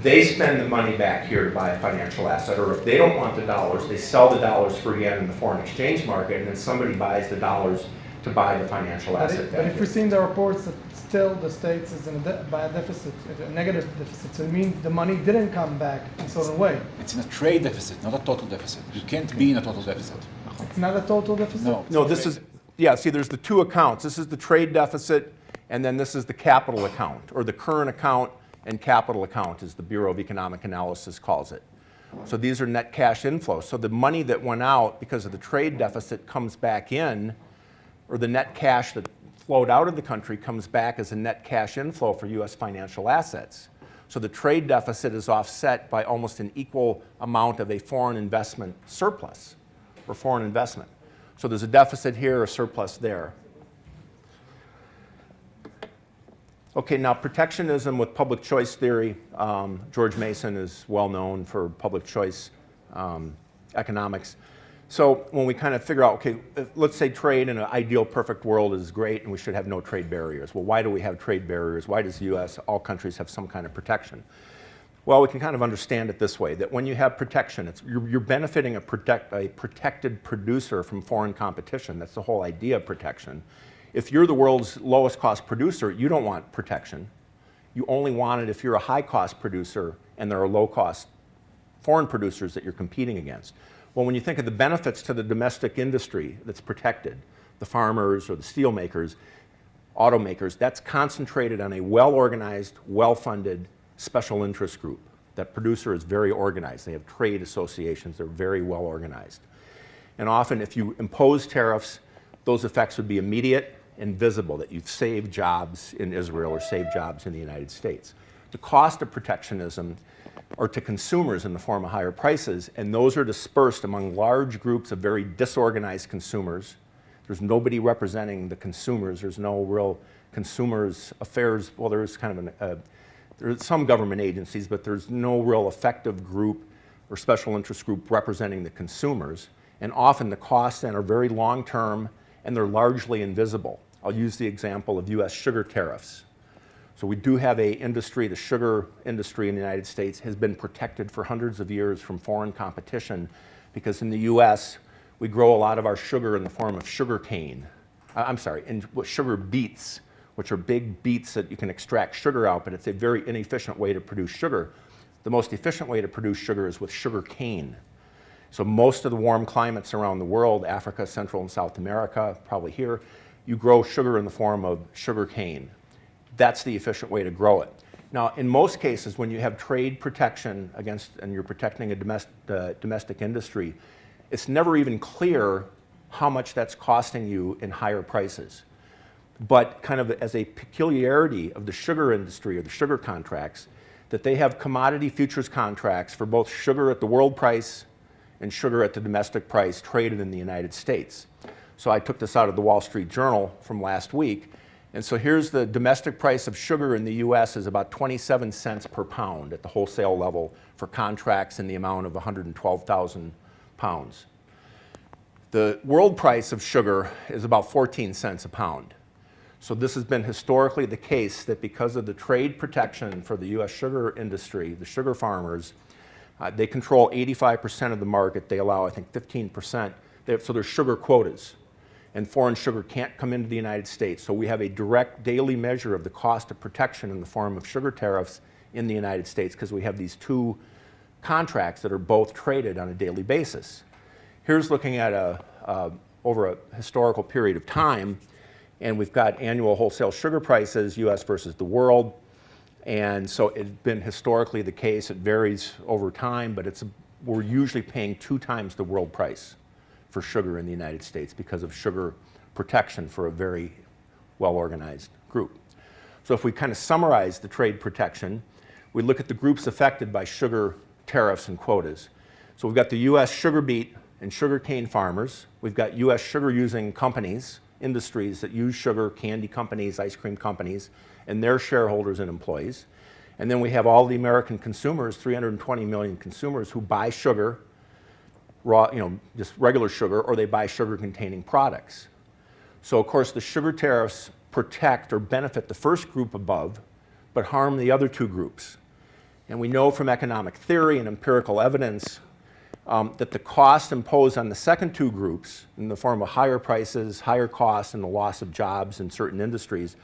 they spend the money back here to buy a financial asset, or if they don't want the dollars, they sell the dollars for yen in the foreign exchange market, and then somebody buys the dollars to buy the financial asset back But if here. we see in the reports that still the states is in a bad deficit, a negative deficit, so it means the money didn't come back in a certain way. It's in a trade deficit, not a total deficit. You can't be in a total deficit. It's not a total deficit? No. No, this is, yeah, see, there's the two accounts. This is the trade deficit, and then this is the capital account, or the current account and capital account, as the Bureau of Economic Analysis calls it. So these are net cash inflows. So the money that went out because of the trade deficit comes back in, or the net cash that flowed out of the country comes back as a net cash inflow for US financial assets. So the trade deficit is offset by almost an equal amount of a foreign investment surplus, or foreign investment. So there's a deficit here, a surplus there. Okay, now protectionism with public choice theory. George Mason is well known for public choice economics. So when we kind of figure out, okay, let's say trade in an ideal perfect world is great and we should have no trade barriers. Well, why do we have trade barriers? Why does the US, all countries, have some kind of protection? Well, we can kind of understand it this way, that when you have protection, you're benefiting a protected producer from foreign competition. That's the whole idea of protection. If you're the world's lowest cost producer, you don't want protection. You only want it if you're a high cost producer and there are low cost foreign producers that you're competing against. Well, when you think of the benefits to the domestic industry that's protected, the farmers or the steel makers, automakers, that's concentrated on a well-organized, well-funded special interest group. That producer is very organized. They have trade associations. They're very well organized. And often if you impose tariffs, those effects would be immediate and visible, that you've saved jobs in Israel or saved jobs in the United States. The cost of protectionism are to consumers in the form of higher prices, and those are dispersed among large groups of very disorganized consumers. There's nobody representing the consumers. There's no real consumers affairs. Well, there's kind of there's some government agencies, but there's no real effective group or special interest group representing the consumers. And often the costs then are very long-term and they're largely invisible. I'll use the example of US sugar tariffs. So we do have a industry, the sugar industry in the United States has been protected for hundreds of years from foreign competition because in the US, we grow a lot of our sugar in the form of sugar cane. In sugar beets, which are big beets that you can extract sugar out, but it's a very inefficient way to produce sugar. The most efficient way to produce sugar is with sugar cane. So most of the warm climates around the world, Africa, Central and South America, probably here, you grow sugar in the form of sugar cane. That's the efficient way to grow it. Now, in most cases, when you have trade protection against, and you're protecting a domestic industry, it's never even clear how much that's costing you in higher prices. But kind of as a peculiarity of the sugar industry or the sugar contracts, that they have commodity futures contracts for both sugar at the world price and sugar at the domestic price traded in the United States. So I took this out of the Wall Street Journal from last week. And so here's the domestic price of sugar in the US is about 27 cents per pound at the wholesale level for contracts in the amount of 112,000 pounds. The world price of sugar is about 14 cents a pound. So this has been historically the case that because of the trade protection for the US sugar industry, the sugar farmers, they control 85% of the market. They allow, I think, 15%. So there's sugar quotas. And foreign sugar can't come into the United States. So we have a direct daily measure of the cost of protection in the form of sugar tariffs in the United States because we have these two contracts that are both traded on a daily basis. Here's looking at over a historical period of time, and we've got annual wholesale sugar prices, US versus the world. And so it's been historically the case. It varies over time, but we're usually paying 2 times the world price for sugar in the United States because of sugar protection for a very well-organized group. So if we kind of summarize the trade protection, we look at the groups affected by sugar tariffs and quotas. So we've got the US sugar beet and sugar cane farmers. We've got US sugar-using companies, industries that use sugar, candy companies, ice cream companies, and their shareholders and employees. And then we have all the American consumers, 320 million consumers who buy sugar, raw, just regular sugar, or they buy sugar-containing products. So of course the sugar tariffs protect or benefit the first group above, but harm the other 2 groups. And we know from economic theory and empirical evidence that the cost imposed on the second 2 groups in the form of higher prices, higher costs, and the loss of jobs in certain industries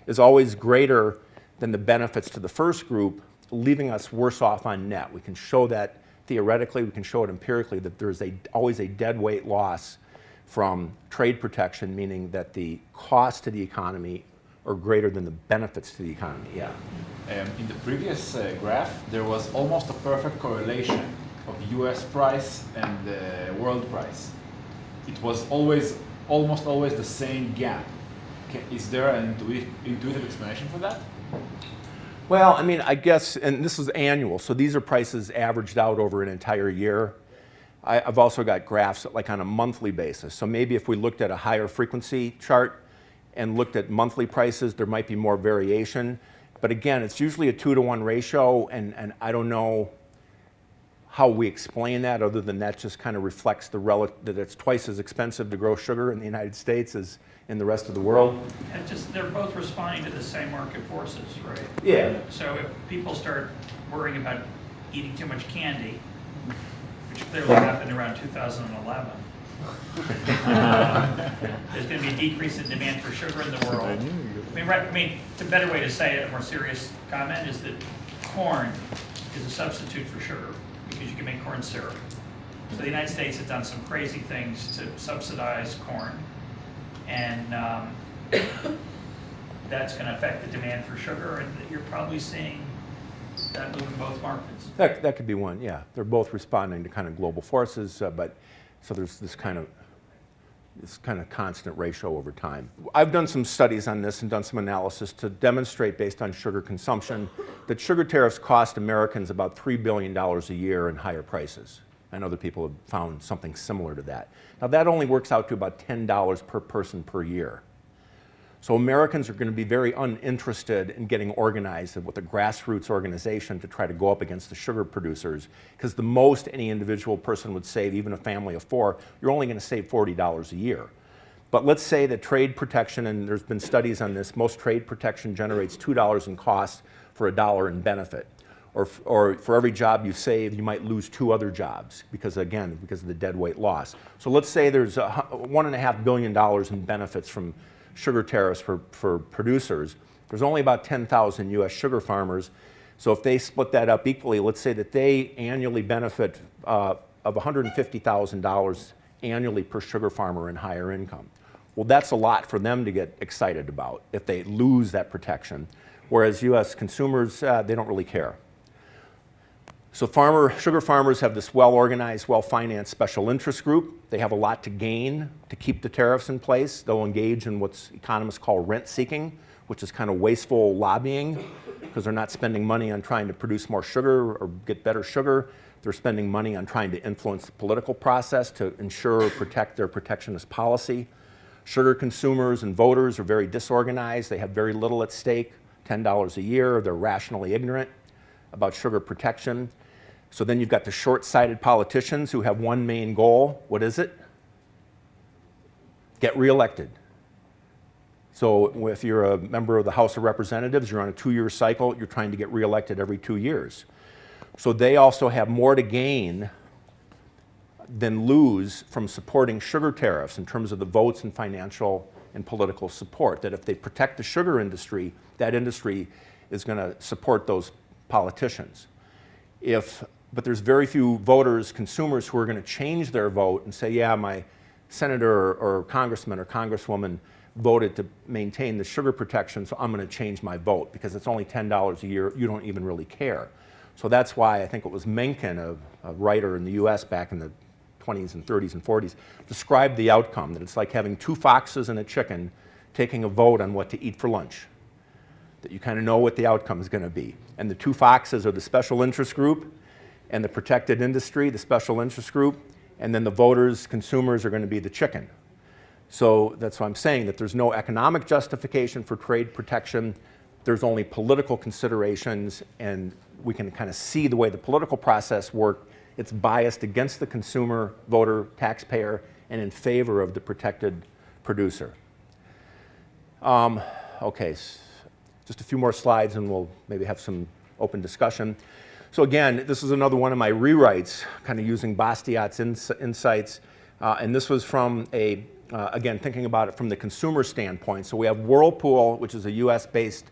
is always greater than the benefits to the first group, leaving us worse off on net. We can show that theoretically, we can show it empirically, that there's always a dead weight loss from trade protection, meaning that the costs to the economy are greater than the benefits to the economy. Yeah. In the previous graph, there was almost a perfect correlation of US price and the world price. It was almost always the same gap. Is there an intuitive explanation for that? Well, I mean, I guess, and this is annual, so these are prices averaged out over an entire year. I've also got graphs like on a monthly basis. So maybe if we looked at a higher frequency chart and looked at monthly prices, there might be more variation. But again, it's usually a 2-to-1 ratio, and I don't know how we explain that other than that just kind of reflects that it's twice as expensive to grow sugar in the United States as in the rest of the world. And just, they're both responding to the same market forces, right? Yeah. So if people start worrying about eating too much candy, which clearly happened around 2011, there's going to be a decrease in demand for sugar in the world. I mean, the better way to say it, a more serious comment, is that corn is a substitute for sugar because you can make corn syrup. So the United States has done some crazy things to subsidize corn, and that's going to affect the demand for sugar, and you're probably seeing that move in both markets. That could be one, yeah. They're both responding to kind of global forces, but so there's this kind of constant ratio over time. I've done some studies on this and done some analysis to demonstrate, based on sugar consumption, that sugar tariffs cost Americans about $3 billion a year in higher prices. And other people have found something similar to that. Now that only works out to about $10 per person per year. So Americans are going to be very uninterested in getting organized with a grassroots organization to try to go up against the sugar producers, because the most any individual person would save, even a family of four, you're only going to save $40 a year. But let's say that trade protection, and there's been studies on this, most trade protection generates $2 in cost for $1 in benefit. Or for every job you save, you might lose 2 other jobs because of the deadweight loss. So let's say there's $1.5 billion in benefits from sugar tariffs for producers. There's only about 10,000 U.S. sugar farmers. So if they split that up equally, let's say that they annually benefit of $150,000 annually per sugar farmer in higher income. Well, that's a lot for them to get excited about if they lose that protection, whereas U.S. consumers, they don't really care. So sugar farmers have this well-organized, well-financed special interest group. They have a lot to gain to keep the tariffs in place. They'll engage in what economists call rent seeking, which is kind of wasteful lobbying, because they're not spending money on trying to produce more sugar or get better sugar. They're spending money on trying to influence the political process to ensure or protect their protectionist policy. Sugar consumers and voters are very disorganized. They have very little at stake, $10 a year. They're rationally ignorant about sugar protection. So then you've got the short-sighted politicians who have one main goal. What is it? Get reelected. So if you're a member of the House of Representatives, you're on a 2-year cycle, you're trying to get reelected every 2 years. So they also have more to gain than lose from supporting sugar tariffs in terms of the votes and financial and political support. That if they protect the sugar industry, that industry is going to support those politicians. But there's very few voters, consumers, who are going to change their vote and say, yeah, my senator or congressman or congresswoman voted to maintain the sugar protection, so I'm going to change my vote because it's only $10 a year. You don't even really care. So that's why I think it was Mencken, a writer in the US back in the 20s and 30s and 40s, described the outcome, that it's like having 2 foxes and a chicken taking a vote on what to eat for lunch. That you kind of know what the outcome is going to be. And the 2 foxes are the special interest group and the protected industry, the special interest group, and then the voters, consumers, are going to be the chicken. So that's why I'm saying that there's no economic justification for trade protection. There's only political considerations, and we can kind of see the way the political process works. It's biased against the consumer, voter, taxpayer, and in favor of the protected producer. Okay, just a few more slides and we'll maybe have some open discussion. So again, this is another one of my rewrites, kind of using Bastiat's insights. And this was from again, thinking about it from the consumer standpoint. So we have Whirlpool, which is a US-based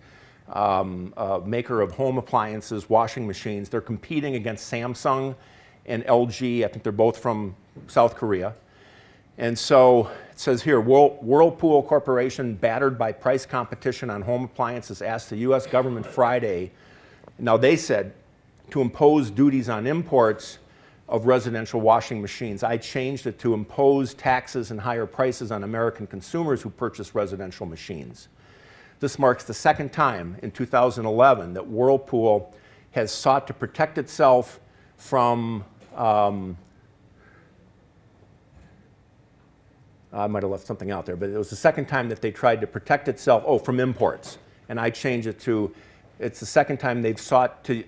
maker of home appliances, washing machines. They're competing against Samsung and LG. I think they're both from South Korea. And so it says here, Whirlpool Corporation, battered by price competition on home appliances, asked the US government Friday, now they said, to impose duties on imports of residential washing machines. I changed it to impose taxes and higher prices on American consumers who purchase residential machines. This marks the second time in 2011 that Whirlpool has sought to protect itself from, I might have left something out there, but it was the second time that they tried to protect itself, from imports. And I changed it to, it's the second time they've sought to,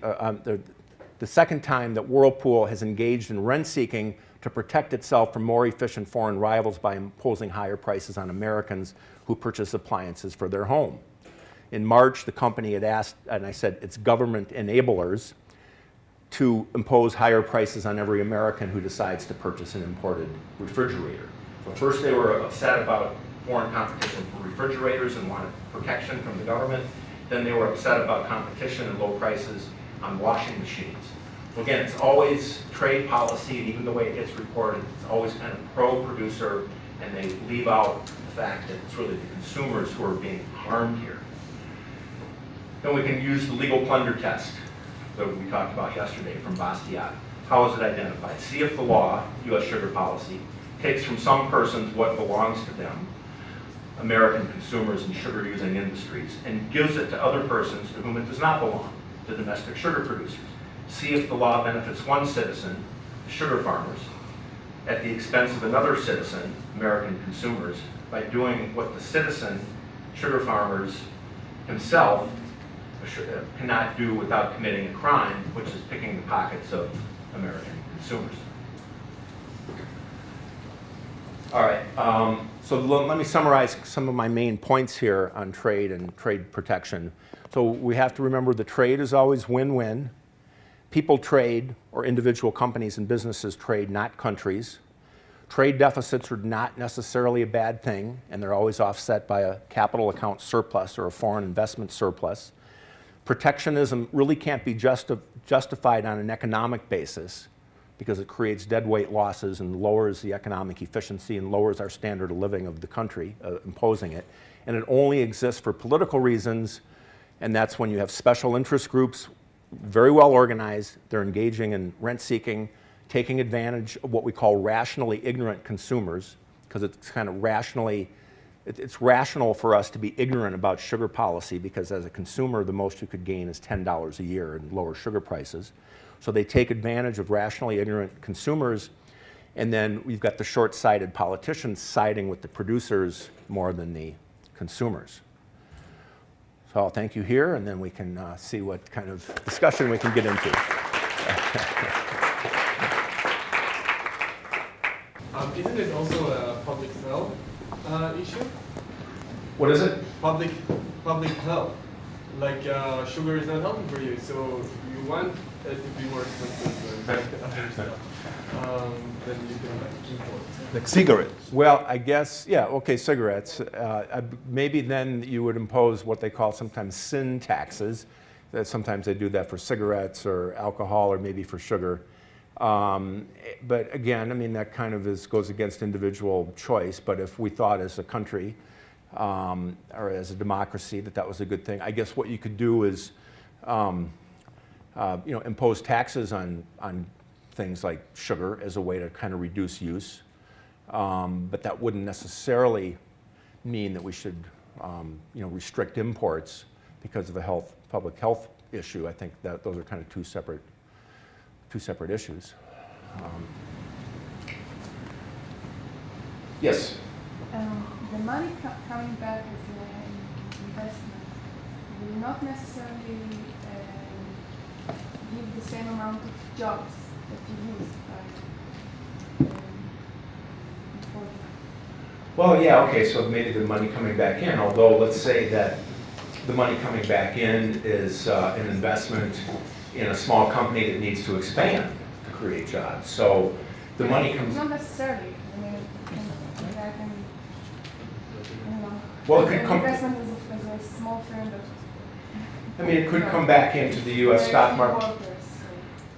the second time that Whirlpool has engaged in rent seeking to protect itself from more efficient foreign rivals by imposing higher prices on Americans who purchase appliances for their home. In March, the company had asked, and I said, its government enablers to impose higher prices on every American who decides to purchase an imported refrigerator. So first they were upset about foreign competition for refrigerators and wanted protection from the government. Then they were upset about competition and low prices on washing machines. So again, it's always trade policy, and even the way it gets reported, it's always kind of pro-producer, and they leave out the fact that it's really the consumers who are being harmed here. Then we can use the legal plunder test that we talked about yesterday from Bastiat. How is it identified? See if the law, U.S. sugar policy, takes from some persons what belongs to them, American consumers and sugar-using industries, and gives it to other persons to whom it does not belong, to domestic sugar producers. See if the law benefits one citizen, sugar farmers, at the expense of another citizen, American consumers, by doing what the citizen, sugar farmers, himself cannot do without committing a crime, which is picking the pockets of American consumers. All right, so let me summarize some of my main points here on trade and trade protection. So we have to remember the trade is always win-win. People trade, or individual companies and businesses trade, not countries. Trade deficits are not necessarily a bad thing, and they're always offset by a capital account surplus or a foreign investment surplus. Protectionism really can't be justified on an economic basis because it creates deadweight losses and lowers the economic efficiency and lowers our standard of living of the country, imposing it. And it only exists for political reasons, and that's when you have special interest groups, very well organized, they're engaging in rent-seeking, taking advantage of what we call rationally ignorant consumers, because it's kind of rationally, it's rational for us to be ignorant about sugar policy because as a consumer, the most you could gain is $10 a year in lower sugar prices. So they take advantage of rationally ignorant consumers, and then we've got the short-sighted politicians siding with the producers more than the consumers. So I'll thank you here, and then we can see what kind of discussion we can get into. Isn't it also a public health issue? What is it? Public health. Like sugar is not healthy for you, so you want it to be more expensive than other stuff. Then you can import. Like cigarettes. Well, I guess, yeah, okay, cigarettes. Maybe then you would impose what they call sometimes sin taxes. Sometimes they do that for cigarettes or alcohol or maybe for sugar. But again, I mean, that kind of goes against individual choice. But if we thought as a country or as a democracy that was a good thing, I guess what you could do is impose taxes on things like sugar as a way to kind of reduce use. But that wouldn't necessarily mean that we should restrict imports because of a public health issue. I think that those are kind of two separate issues. Yes? The money coming back as an investment will not necessarily give the same amount of jobs that you lose before. Well, yeah, okay, so maybe the money coming back in, although let's say that the money coming back in is an investment in a small company that needs to expand to create jobs. So the money comes... Not necessarily. I mean, well, it could come... investment as a small firm that... I mean, it could come back into the U.S. stock market.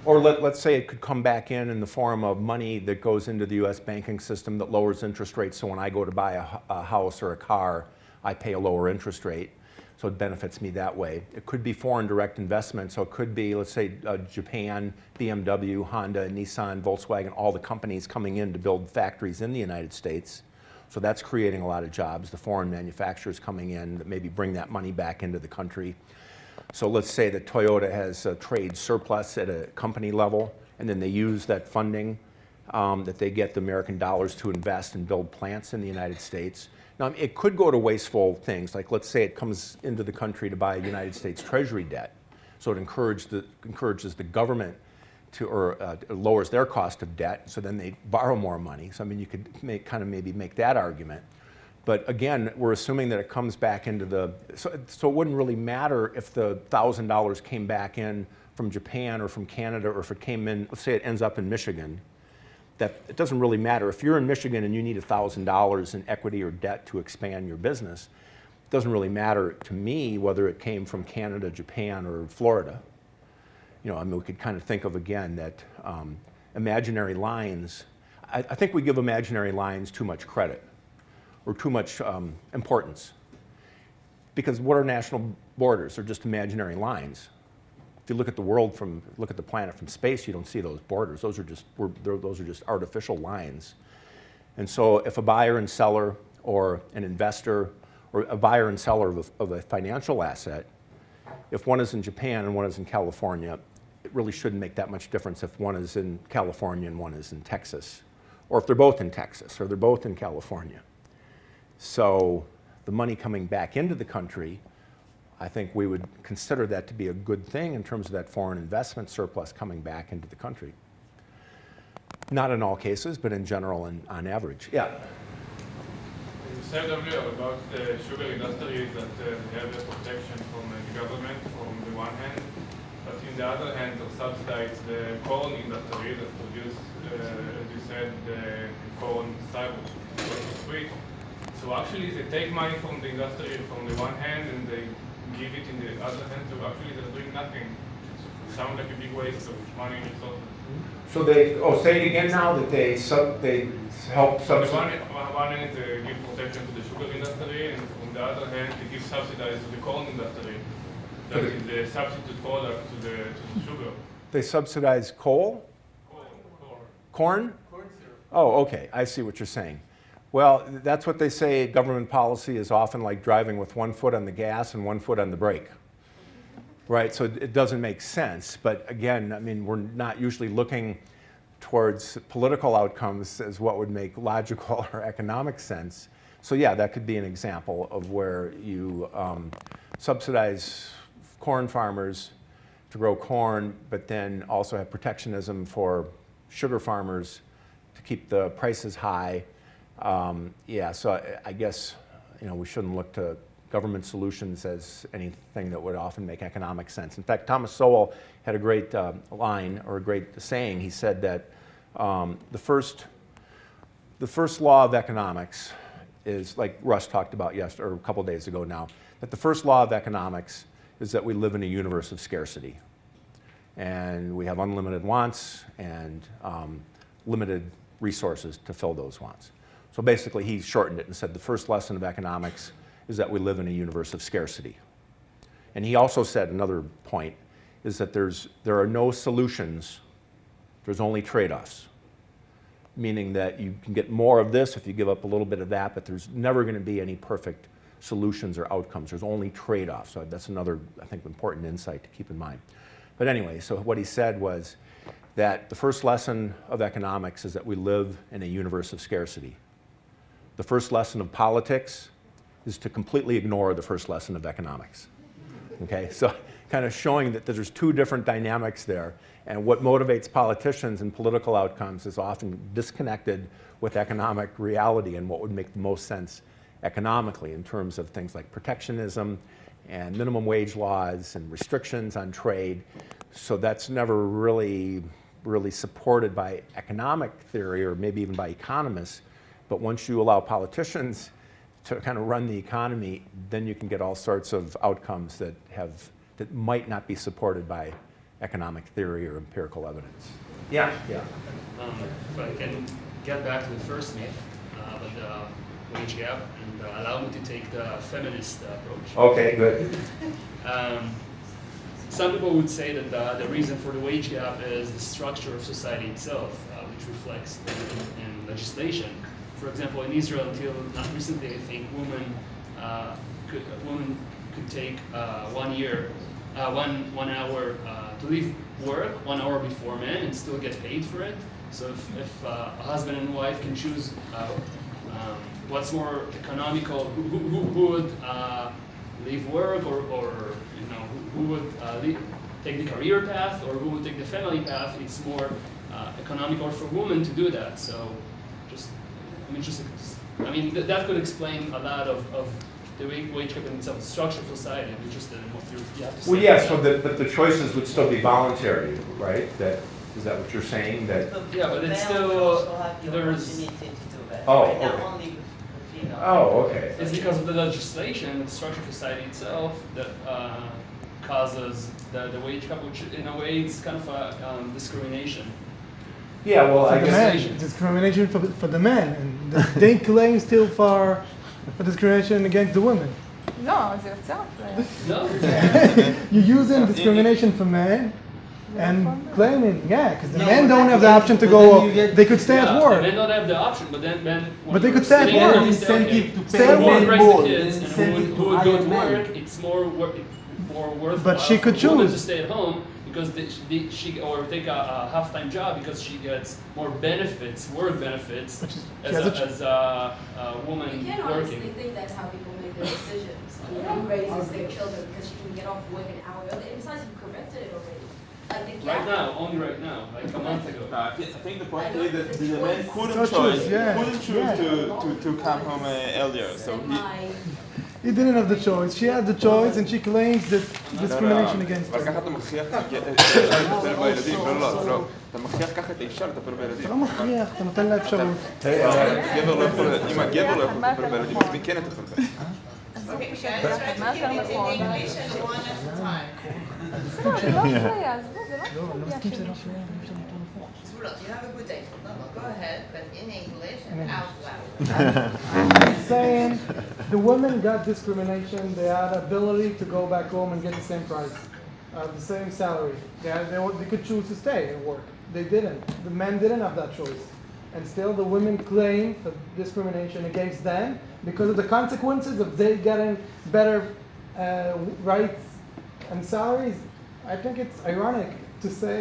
Or let's say it could come back in the form of money that goes into the U.S. banking system that lowers interest rates. So when I go to buy a house or a car, I pay a lower interest rate. So it benefits me that way. It could be foreign direct investment. So it could be, let's say, Japan, BMW, Honda, Nissan, Volkswagen, all the companies coming in to build factories in the United States. So that's creating a lot of jobs. The foreign manufacturers coming in that maybe bring that money back into the country. So let's say that Toyota has a trade surplus at a company level, and then they use that funding that they get the American dollars to invest and build plants in the United States. Now, it could go to wasteful things, like let's say it comes into the country to buy United States Treasury debt. So it encourages the government lowers their cost of debt, so then they borrow more money. So I mean, you could maybe make that argument. But again, we're assuming that it comes back into the, so it wouldn't really matter if the $1,000 came back in from Japan or from Canada, or if it came in, let's say it ends up in Michigan. That it doesn't really matter. If you're in Michigan and you need $1,000 in equity or debt to expand your business, it doesn't really matter to me whether it came from Canada, Japan, or Florida. You know, I mean, we could kind of think of, again, that imaginary lines, I think we give imaginary lines too much credit or too much importance. Because what are national borders? They're just imaginary lines. If you look at the world look at the planet from space, you don't see those borders. Those are just artificial lines. And so if a buyer and seller, or an investor, or a buyer and seller of a financial asset, if one is in Japan and one is in California, it really shouldn't make that much difference if one is in California and one is in Texas, or if they're both in Texas, or they're both in California. So the money coming back into the country, I think we would consider that to be a good thing in terms of that foreign investment surplus coming back into the country. Not in all cases, but in general and on average. Yeah? You said earlier about the sugar industry that they have a protection from the government from the one hand, but on the other hand, they subsidize the corn industry that produce, as you said, the corn syrup, sweet. So actually, they take money from the industry from the one hand and they give it in the other hand. So actually, they're doing nothing. It sounds like a big waste of money and resources. So say it again now, that they help subsidize. On one hand, they give protection to the sugar industry, and on the other hand, they give subsidies to the corn industry. That is the substitute product to the sugar. They subsidize coal? Corn? Corn syrup. Oh, okay. I see what you're saying. Well, that's what they say. Government policy is often like driving with one foot on the gas and one foot on the brake. Right, so it doesn't make sense. But again, I mean, we're not usually looking towards political outcomes as what would make logical or economic sense. So yeah, that could be an example of where you subsidize corn farmers to grow corn, but then also have protectionism for sugar farmers to keep the prices high. Yeah, so I guess, you know, we shouldn't look to government solutions as anything that would often make economic sense. In fact, Thomas Sowell had a great line, or a great saying. He said that the first law of economics is, like Russ talked about yesterday, or a couple days ago now, that the first law of economics is that we live in a universe of scarcity. And we have unlimited wants and limited resources to fill those wants. So basically, he shortened it and said the first lesson of economics is that we live in a universe of scarcity. And he also said, another point, is that there are no solutions, there's only trade-offs. Meaning that you can get more of this if you give up a little bit of that, but there's never going to be any perfect solutions or outcomes. There's only trade-offs. So that's another, I think, important insight to keep in mind. But anyway, so what he said was that the first lesson of economics is that we live in a universe of scarcity. The first lesson of politics is to completely ignore the first lesson of economics. Okay, so kind of showing that there's two different dynamics there, and what motivates politicians and political outcomes is often disconnected with economic reality and what would make the most sense economically in terms of things like protectionism and minimum wage laws and restrictions on trade. So that's never really supported by economic theory, or maybe even by economists. But once you allow politicians to kind of run the economy, then you can get all sorts of outcomes that might not be supported by economic theory or empirical evidence. Yeah. If I can get back to the first myth about the wage gap, and allow me to take the feminist approach. Okay, good. Some people would say that the reason for the wage gap is the structure of society itself, which reflects in legislation. For example, in Israel, until not recently, I think women could take 1 hour to leave work 1 hour before men and still get paid for it. So if a husband and wife can choose what's more economical, who would leave work, or you know, who would take the career path or who will take the family path, it's more economical for women to do that. So I'm interested. I mean, that could explain a lot of the wage gap in itself, the structure of society. I'm interested in what you have to say. Well, yeah, but the choices would still be voluntary, right? Is that what you're saying? That yeah, but it's Male will still also have the there's. opportunity to do that. Oh, Right now, okay. only the female. Oh, okay. It's because of the legislation, the structure of society itself that causes the wage gap, which in a way it's kind of a discrimination. Yeah, well, I For the guess. men, discrimination for the men, and they claim still for discrimination against the women. לא, זה יוצר אפליה. No. You're using discrimination for men and claiming, yeah, because the men don't have the option to go, they could stay at Yeah, work. men don't have the option, but then when But they you're could stay at sitting work. home, you say, okay, Incentive to stay pay at who work. would men raise the more, kids and incentive who to would go hire to men. work, it's more worthwhile But she could for a woman choose. to stay at home because she or take a half-time job because she gets more benefits, work benefits, she has a woman You can't honestly working. think that's how people make their decisions. Who raises their children because she can get off work an hour early. And besides, you've corrected it already. Like the gap. Right now, only right now, like a month ago. I think the point is that the man couldn't So choose, choose, yeah. couldn't choose Yeah. to come home earlier. So he, He didn't have the choice. She had the choice, and she claims that discrimination against אבל her. ככה אתה מכריח לטפל בילדים, לא, אתה מכריח ככה את האישה לטפל בילדים. אתה לא מכריח, אתה נותן לה אפשרות. גבר לא יכול, אם הגבר לא יכול לטפל בילדים, אז מי כן יטפל בהם? Okay, guys, try to keep it in English and one at a time. בסדר, זה לא אפליה, עזבו, זה לא אפליה שלי. Zvulat, you have a good day. No, go ahead, but in English and out loud. I'm saying the women got discrimination. They had ability to go back home and get the same price, the same salary. They could choose to stay and work. They didn't. The men didn't have that choice. And still the women claim the discrimination against them because of the consequences of they getting better rights and salaries. I think it's ironic to say,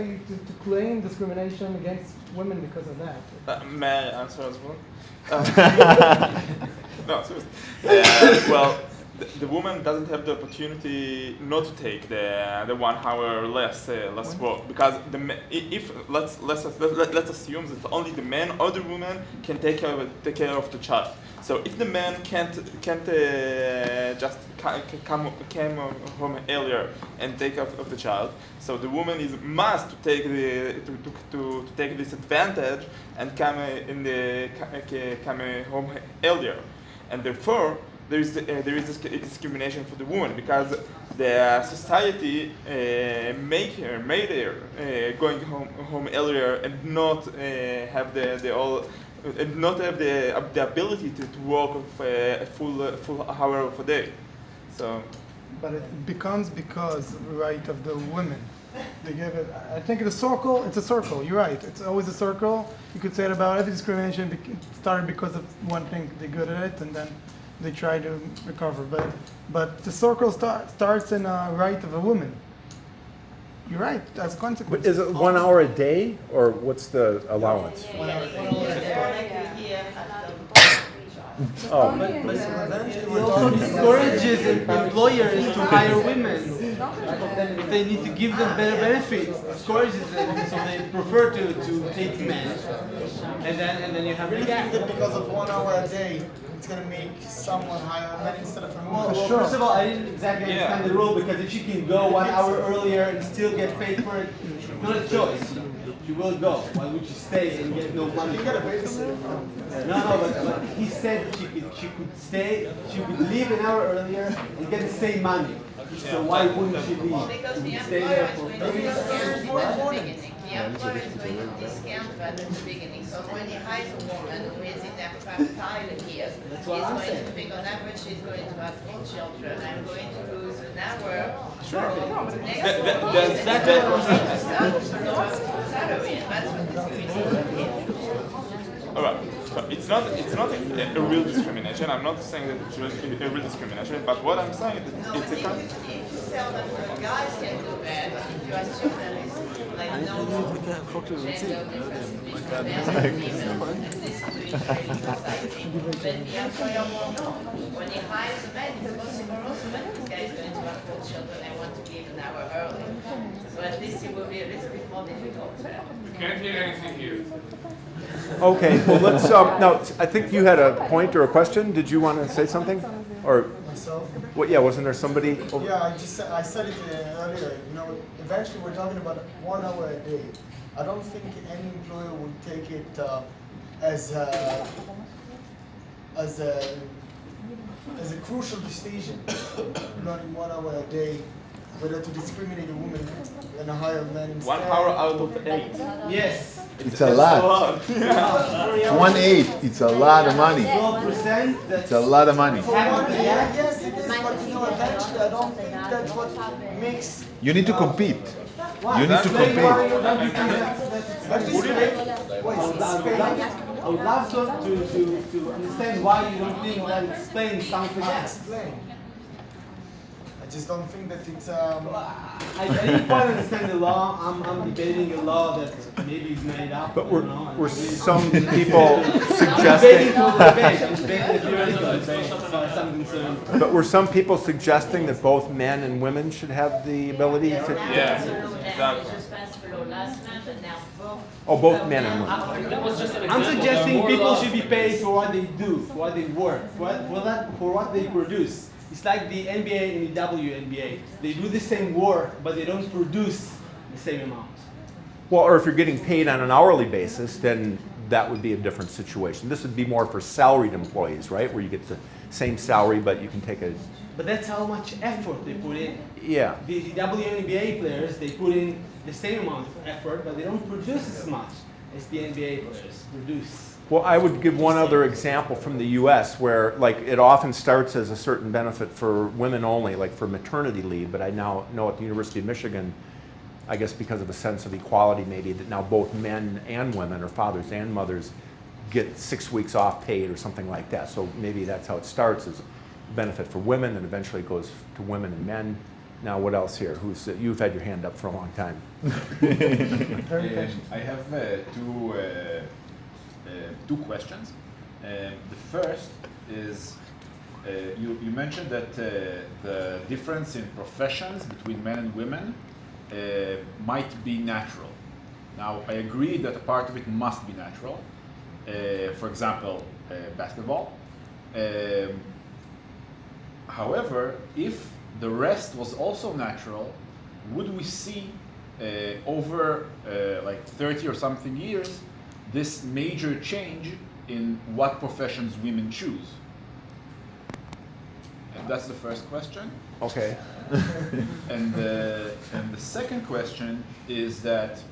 to claim discrimination against women because of that. May I answer as well? No, seriously. Well, the woman doesn't have the opportunity not to take the 1 hour less work because if let's assume that only the man or the woman can take care of the child. So if the man can't just come home earlier and take care of the child, so the woman is must to take take this advantage and come home earlier, and therefore there is this discrimination for the woman because the society made her going home earlier and not have the ability to work a full hour of a day. So, But it becomes because right of the women. They give it. I think it's a circle. It's a circle. You're right. It's always a circle. You could say it about every discrimination started because of one thing. They're good at it, and then they try to recover. But the circle starts in a right of a woman. You're right. That's a consequence. Is it 1 hour a day, or what's the allowance? Oh. It also discourages employers to hire women. If they need to give them better benefits, discourages them, so they prefer to take men. And then you have the gap. Because of 1 hour a day, it's going to make someone hire men instead of a woman. Well, first of all, I didn't exactly understand the rule because if she can go 1 hour earlier and still get paid for it, it's not a choice. She will go. Why would she stay and get no money? You got a babysitter. No, but he said she could stay, she could leave an hour earlier and get the same money. So why wouldn't she leave? Because the Stay employer there is for going to discount at the beginning. The employer is going to discount that at the beginning. So when he hires a woman who is in their prime years, he's going to think on average she's going to have 4 children. I'm going to lose an hour. Sure. That's All right. But it's not a real discrimination. I'm not saying that it's a real discrimination, but what I'm saying is that it's a kind of... tell them guys can do that, but if you assume there is like no gender difference between men and female, and this is doing training society, then the employer will know. When he hires a man, it's possible also that this guy is going to have 4 children and want to leave an hour early. So statistic will be a little bit more difficult. Can't hear anything here. Okay, well, let's, now, I think you had a point or a question. Did you want to say something? Or, Myself? what, yeah, wasn't there somebody? Over? Yeah, I said it earlier. You know, eventually we're talking about 1 hour a day. I don't think any employer would take it as a crucial decision, not in 1 hour a day, whether to discriminate a woman and hire a man instead. 1 hour out of 8. Yes. It's a lot. 1/8. It's a lot of money. 12%. It's a lot of money. For 1 year, yes, it is. But you know, eventually, I don't think that's what makes. You need to compete. What? You need to Explain why you compete. don't think I would love to understand why you don't think that explains something else. Explain. I just don't think that it's. I didn't quite understand the law. I'm debating a law that maybe is made up. But I don't know. were some people I'm suggesting? debating for the debate. I'm debating the theoretical debate, as far as I'm concerned. But were some people suggesting that both men and women should have the ability to? Yeah, exactly. Oh, both men and women. That was just an I'm example. suggesting There are more people laws. should be paid for what they do, for what they work, for what they produce. It's like the NBA and the WNBA. They do the same work, but they don't produce the same amount. Well, or if you're getting paid on an hourly basis, then that would be a different situation. This would be more for salaried employees, right? Where you get the same salary, but you can take a. But that's how much effort they put in. Yeah. The WNBA players, they put in the same amount of effort, but they don't produce as much as the NBA players produce. Well, I would give one other example from the U.S. where, like, it often starts as a certain benefit for women only, like for maternity leave. But I now know at the University of Michigan, I guess because of a sense of equality, maybe that now both men and women, or fathers and mothers, get 6 weeks off paid or something like that. So maybe that's how it starts, as a benefit for women, and eventually it goes to women and men. Now, what else here? You've had your hand up for a long time. I have two questions. The first is, you mentioned that the difference in professions between men and women might be natural. Now, I agree that a part of it must be natural. For example, basketball. However, if the rest was also natural, would we see over like 30 or something years this major change in what professions women choose? And that's the first question. Okay. And the second question is that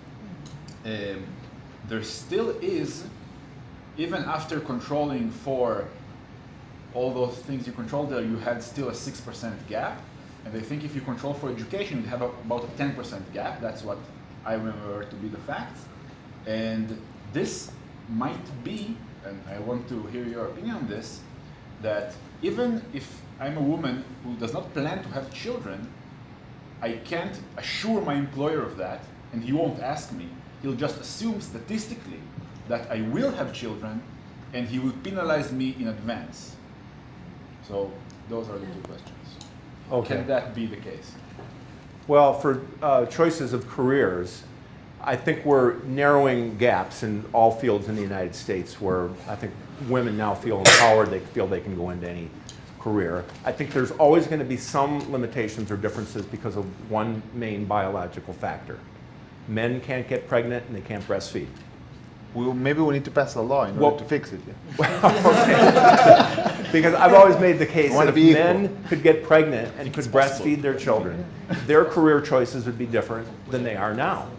there still is, even after controlling for all those things you controlled there, you had still a 6% gap. And I think if you control for education, you'd have about a 10% gap. That's what I remember to be the facts. And this might be, and I want to hear your opinion on this, that even if I'm a woman who does not plan to have children, I can't assure my employer of that, and he won't ask me. He'll just assume statistically that I will have children, and he will penalize me in advance. So those are the two questions. Okay. Can that be the case? Well, for choices of careers, I think we're narrowing gaps in all fields in the United States where I think women now feel empowered, they feel they can go into any career. I think there's always going to be some limitations or differences because of one main biological factor. Men can't get pregnant and they can't breastfeed. Well, maybe we need to pass a law in order to fix it. Okay. Because I've always made the case that if be men could get pregnant and could breastfeed their children, their career choices would be different than they are now.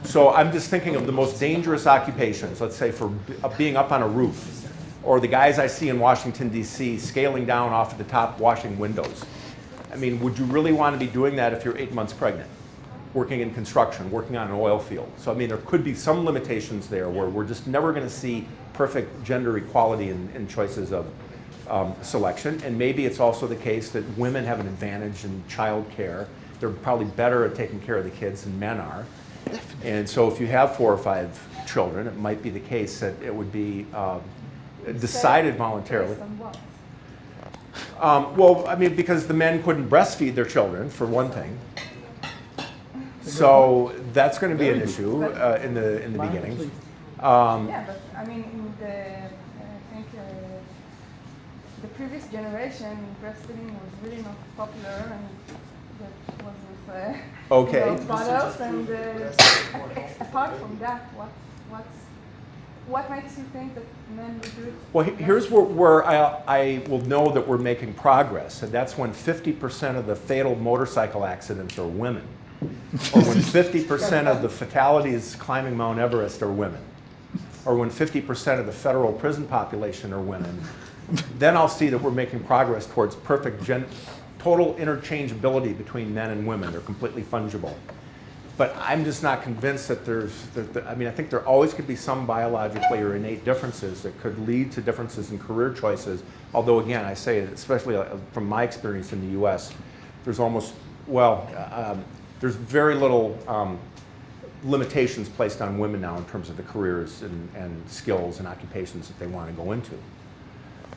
So I'm just thinking of the most dangerous occupations, let's say for being up on a roof, or the guys I see in Washington, D.C. scaling down off of the top washing windows. I mean, would you really want to be doing that if you're 8 months pregnant? Working in construction, working on an oil field. So I mean, there could be some limitations there where we're just never going to see perfect gender equality in choices of selection. And maybe it's also the case that women have an advantage in child care. They're probably better at taking care of the kids than men are. And so if you have 4 or 5 children, it might be the case that it would be decided voluntarily. Well, I mean, because the men couldn't breastfeed their children, for one thing. So that's going to be an issue in the beginning. Yeah, but I mean, in I think the previous generation, breastfeeding was really not popular, and that was with Okay. bottles. And apart from that, what makes you think that men would do it? Well, here's where I will know that we're making progress, and that's when 50% of the fatal motorcycle accidents are women, or when 50% of the fatalities climbing Mount Everest are women, or when 50% of the federal prison population are women. Then I'll see that we're making progress towards perfect total interchangeability between men and women. They're completely fungible. But I'm just not convinced that I mean, I think there always could be some biologically or innate differences that could lead to differences in career choices. Although, again, I say it, especially from my experience in the US, there's almost, there's very little limitations placed on women now in terms of the careers and skills and occupations that they want to go into.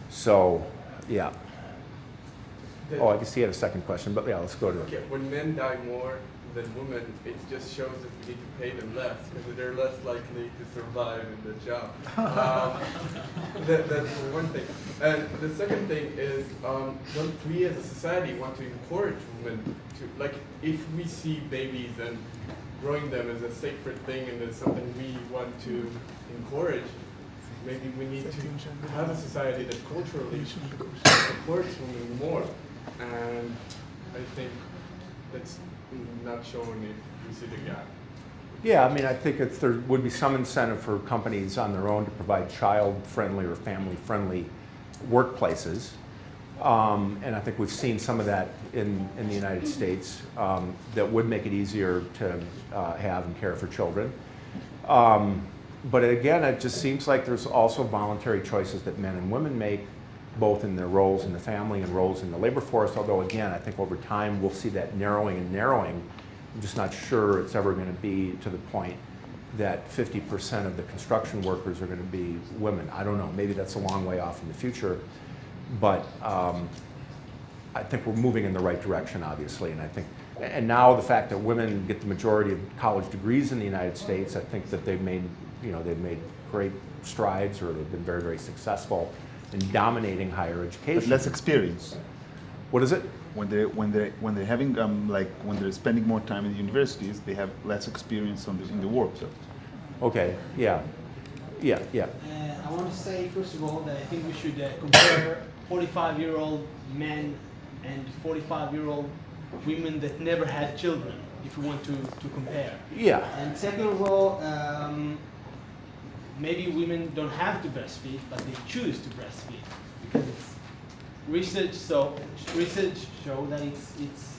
So, yeah. Oh, I guess he had a second question, but yeah, let's go to it. Okay, when men die more than women, it just shows that we need to pay them less because they're less likely to survive in the job. That's one thing. And the second thing is, don't we as a society want to encourage women to, like, if we see babies and growing them as a sacred thing and as something we want to encourage, maybe we need to have a society that culturally supports women more. And I think that's not shown if we see the gap. Yeah, I mean, I think there would be some incentive for companies on their own to provide child-friendly or family-friendly workplaces. And I think we've seen some of that in the United States that would make it easier to have and care for children. But again, it just seems like there's also voluntary choices that men and women make, both in their roles in the family and roles in the labor force, although again, I think over time we'll see that narrowing and narrowing. I'm just not sure it's ever going to be to the point that 50% of the construction workers are going to be women. I don't know, maybe that's a long way off in the future, but I think we're moving in the right direction, obviously, and I think, and now the fact that women get the majority of college degrees in the United States, I think that they've made great strides, or they've been very, very successful in dominating higher education. But less experience. What is it? When they're having when they're spending more time in the universities, they have less experience in the work. So. Okay. Yeah. I want to say first of all that I think we should compare 45-year-old men and 45-year-old women that never had children, if we want to compare. Yeah. And second of all, maybe women don't have to breastfeed, but they choose to breastfeed because research show that it's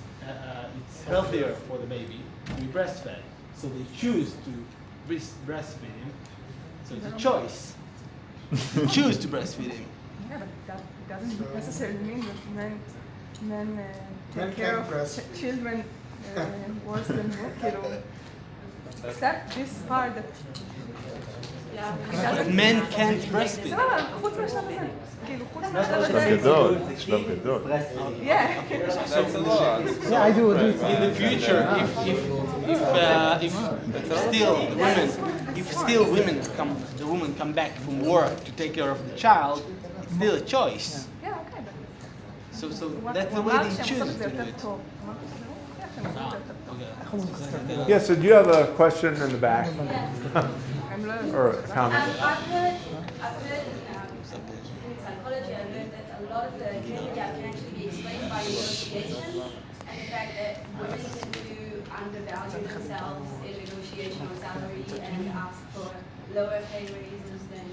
healthier for the baby to be breastfed, so they choose to breastfeed him. So it's a choice. They choose to breastfeed him. Yeah, but that doesn't necessarily mean that men take care of children worse than women. Except this part that. Men can't breastfeed. חוץ מהשלב הזה. כאילו, חוץ שלב גדול. Yeah. Yeah, I do. In the future, if the women come back from work to take care of the child, it's still a choice. Yeah, okay. So that's the way they choose to do it. Yeah, so do you have a question in the back? Or a comment? I've heard in psychology, I learned that a lot of the gender gap can actually be explained by negotiation and the fact that women tend to undervalue themselves in negotiation on salary and ask for lower pay raises than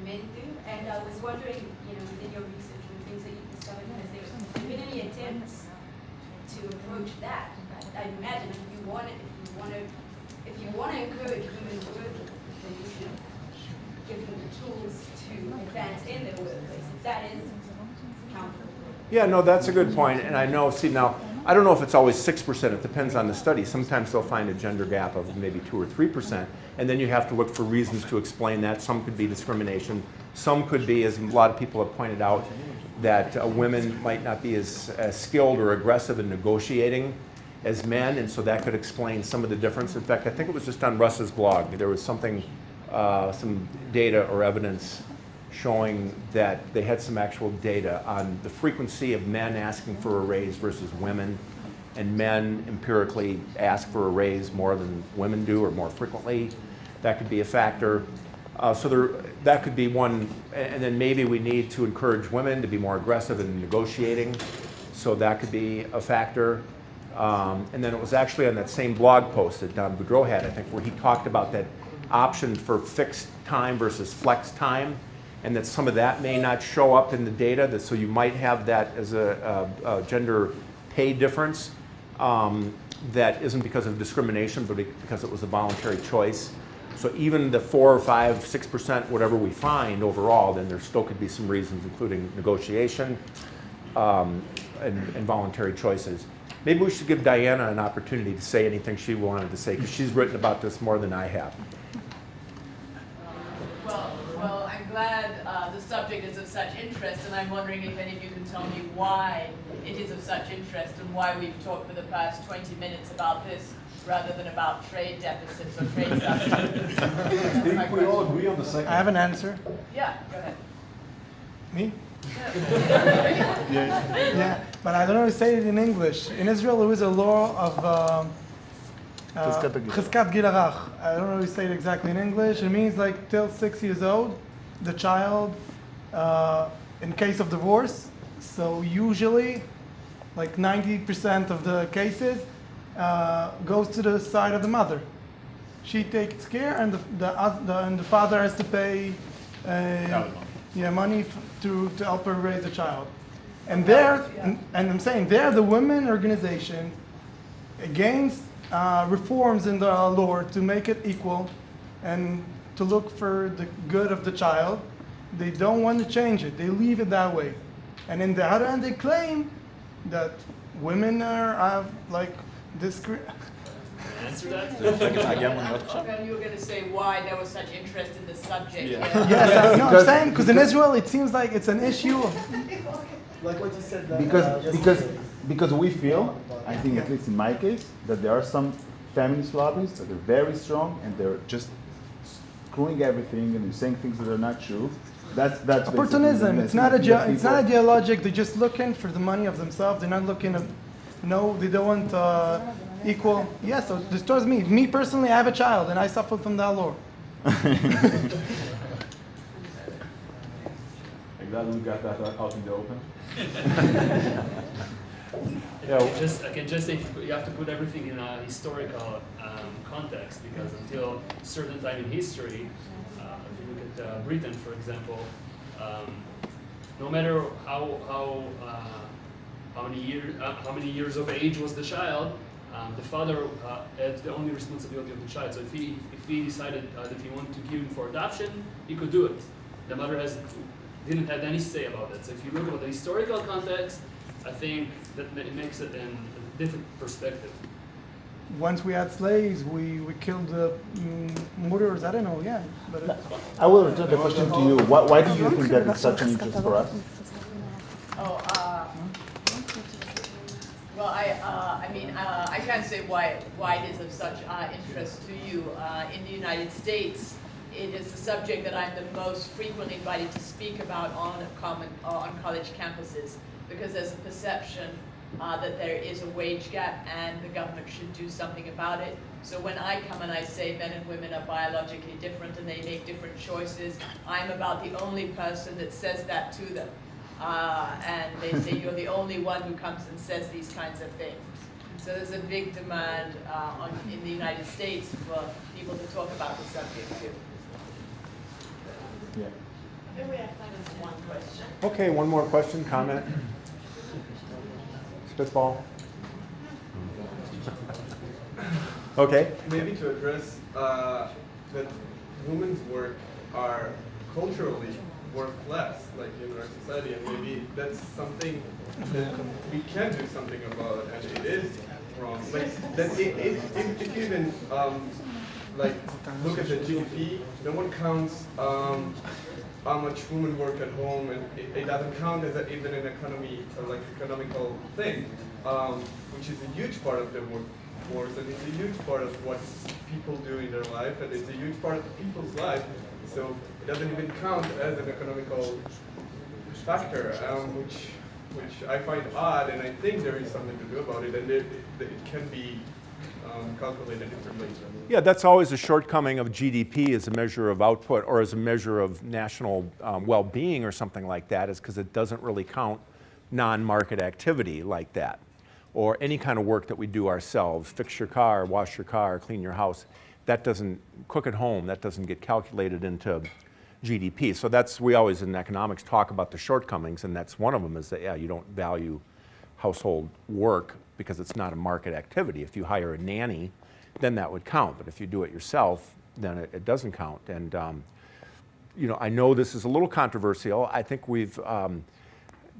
men do. And I was wondering, within your research and things that you've discovered, has there been any attempts to approach that? I imagine if you want to encourage women to work, then you should give them the tools to advance in their workplace. That is accountable. Yeah, no, that's a good point. And I know, now, I don't know if it's always 6%. It depends on the study. Sometimes they'll find a gender gap of maybe 2 or 3%, and then you have to look for reasons to explain that. Some could be discrimination. Some could be, as a lot of people have pointed out, that women might not be as skilled or aggressive in negotiating as men, and so that could explain some of the difference. In fact, I think it was just on Russ's blog. There was something, some data or evidence showing that they had some actual data on the frequency of men asking for a raise versus women, and men empirically ask for a raise more than women do or more frequently. That could be a factor. That could be one, and then maybe we need to encourage women to be more aggressive in negotiating, so that could be a factor. And then it was actually on that same blog post that Don Boudreau had, I think, where he talked about that option for fixed time versus flex time, and that some of that may not show up in the data, so you might have that as a gender pay difference that isn't because of discrimination, but because it was a voluntary choice. So even the 4 or 5, 6%, whatever we find overall, then there still could be some reasons, including negotiation and voluntary choices. Maybe we should give Diana an opportunity to say anything she wanted to say, because she's written about this more than I have. Well, I'm glad the subject is of such interest, and I'm wondering if any of you can tell me why it is of such interest and why we've talked for the past 20 minutes about this rather than about trade deficits or trade subsidies. I think we all agree on the second. I have an answer. Yeah, go ahead. Me? Yeah, but I don't know how to say it in English. In Israel, there is a law of Chizkat Gil Harach. I don't know how to say it exactly in English. It means like till 6 years old, the child, in case of divorce, so usually like 90% of the cases goes to the side of the mother. She takes care, and the father has to pay money to help her raise the child. And I'm saying they're the women organization against reforms in the law to make it equal and to look for the good of the child. They don't want to change it. They leave it that way. And in the other hand, they claim that women are like Answer that? Well, you were going to say why there was such interest in the subject. Yeah. Yes, no, I'm saying because in Israel it seems like it's an issue of Like what you said. Because we feel, I think at least in my case, that there are some feminist lobbies that are very strong and they're just screwing everything and saying things that are not true. That's opportunism. It's not ideologic. They're just looking for the money of themselves. They're not looking at. No, they don't want equal. Yeah, so this towards me. Me personally, I have a child and I suffer from that law. I'm glad we got that out in the open. I can just say you have to put everything in a historical context, because until a certain time in history, if you look at Britain, for example, no matter how many years of age was the child, the father had the only responsibility of the child. So if he decided that he wanted to give him for adoption, he could do it. The mother didn't have any say about it. So if you look at the historical context, I think that it makes it in a different perspective. Once we had slaves, we killed the murderers. I don't know. Yeah, but I will return the question to you. Why do you think that it's such an interest for us? Well, I can't say why it is of such interest to you. In the United States, it is the subject that I'm the most frequently invited to speak about on college campuses, because there's a perception that there is a wage gap and the government should do something about it. So when I come and I say men and women are biologically different and they make different choices, I'm about the only person that says that to them. And they say you're the only one who comes and says these kinds of things. So there's a big demand in the United States for people to talk about the subject too. Yeah. I think we have time for one question. Okay, one more question, comment? Spitball? Okay. Maybe to address that women's work are culturally worth less, like in our society, and maybe that's something that we can do something about, and it is wrong. Like that, if you even like look at the GDP, no one counts how much women work at home, and it doesn't count as even an economy or like economical thing. which is a huge part of the workforce, and it's a huge part of what people do in their life, and it's a huge part of people's life. So it doesn't even count as an economical factor, which I find odd, and I think there is something to do about it, and it can be calculated differently. Yeah, that's always a shortcoming of GDP as a measure of output or as a measure of national well-being or something like that, is because it doesn't really count non-market activity like that, or any kind of work that we do ourselves, fix your car, wash your car, clean your house. That doesn't, cook at home, that doesn't get calculated into GDP. So that's, we always in economics talk about the shortcomings, and that's one of them, is that, yeah, you don't value household work because it's not a market activity. If you hire a nanny, then that would count, but if you do it yourself, then it doesn't count. And you know, I know this is a little controversial. I think we've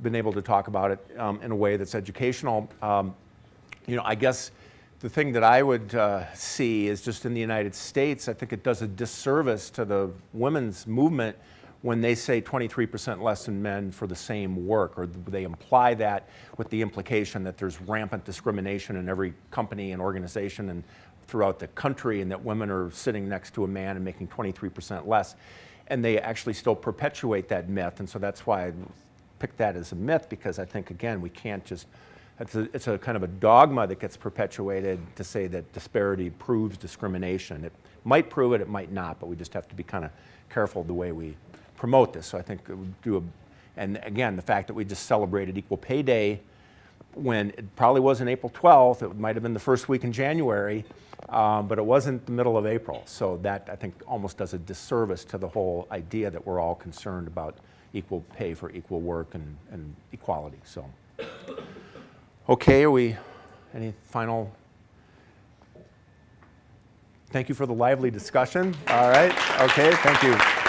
been able to talk about it in a way that's educational. You know, I guess the thing that I would see is just in the United States, I think it does a disservice to the women's movement when they say 23% less than men for the same work, or they imply that with the implication that there's rampant discrimination in every company and organization and throughout the country, and that women are sitting next to a man and making 23% less. And they actually still perpetuate that myth, and so that's why I picked that as a myth, because I think, again, we can't just, it's a kind of a dogma that gets perpetuated to say that disparity proves discrimination. It might prove it, it might not, but we just have to be kind of careful the way we promote this. So I think it would do and again, the fact that we just celebrated Equal Pay Day when it probably wasn't April 12th, it might have been the first week in January, but it wasn't the middle of April. So that, I think, almost does a disservice to the whole idea that we're all concerned about equal pay for equal work and equality. So, okay, any final? Thank you for the lively discussion. All right, okay, thank you.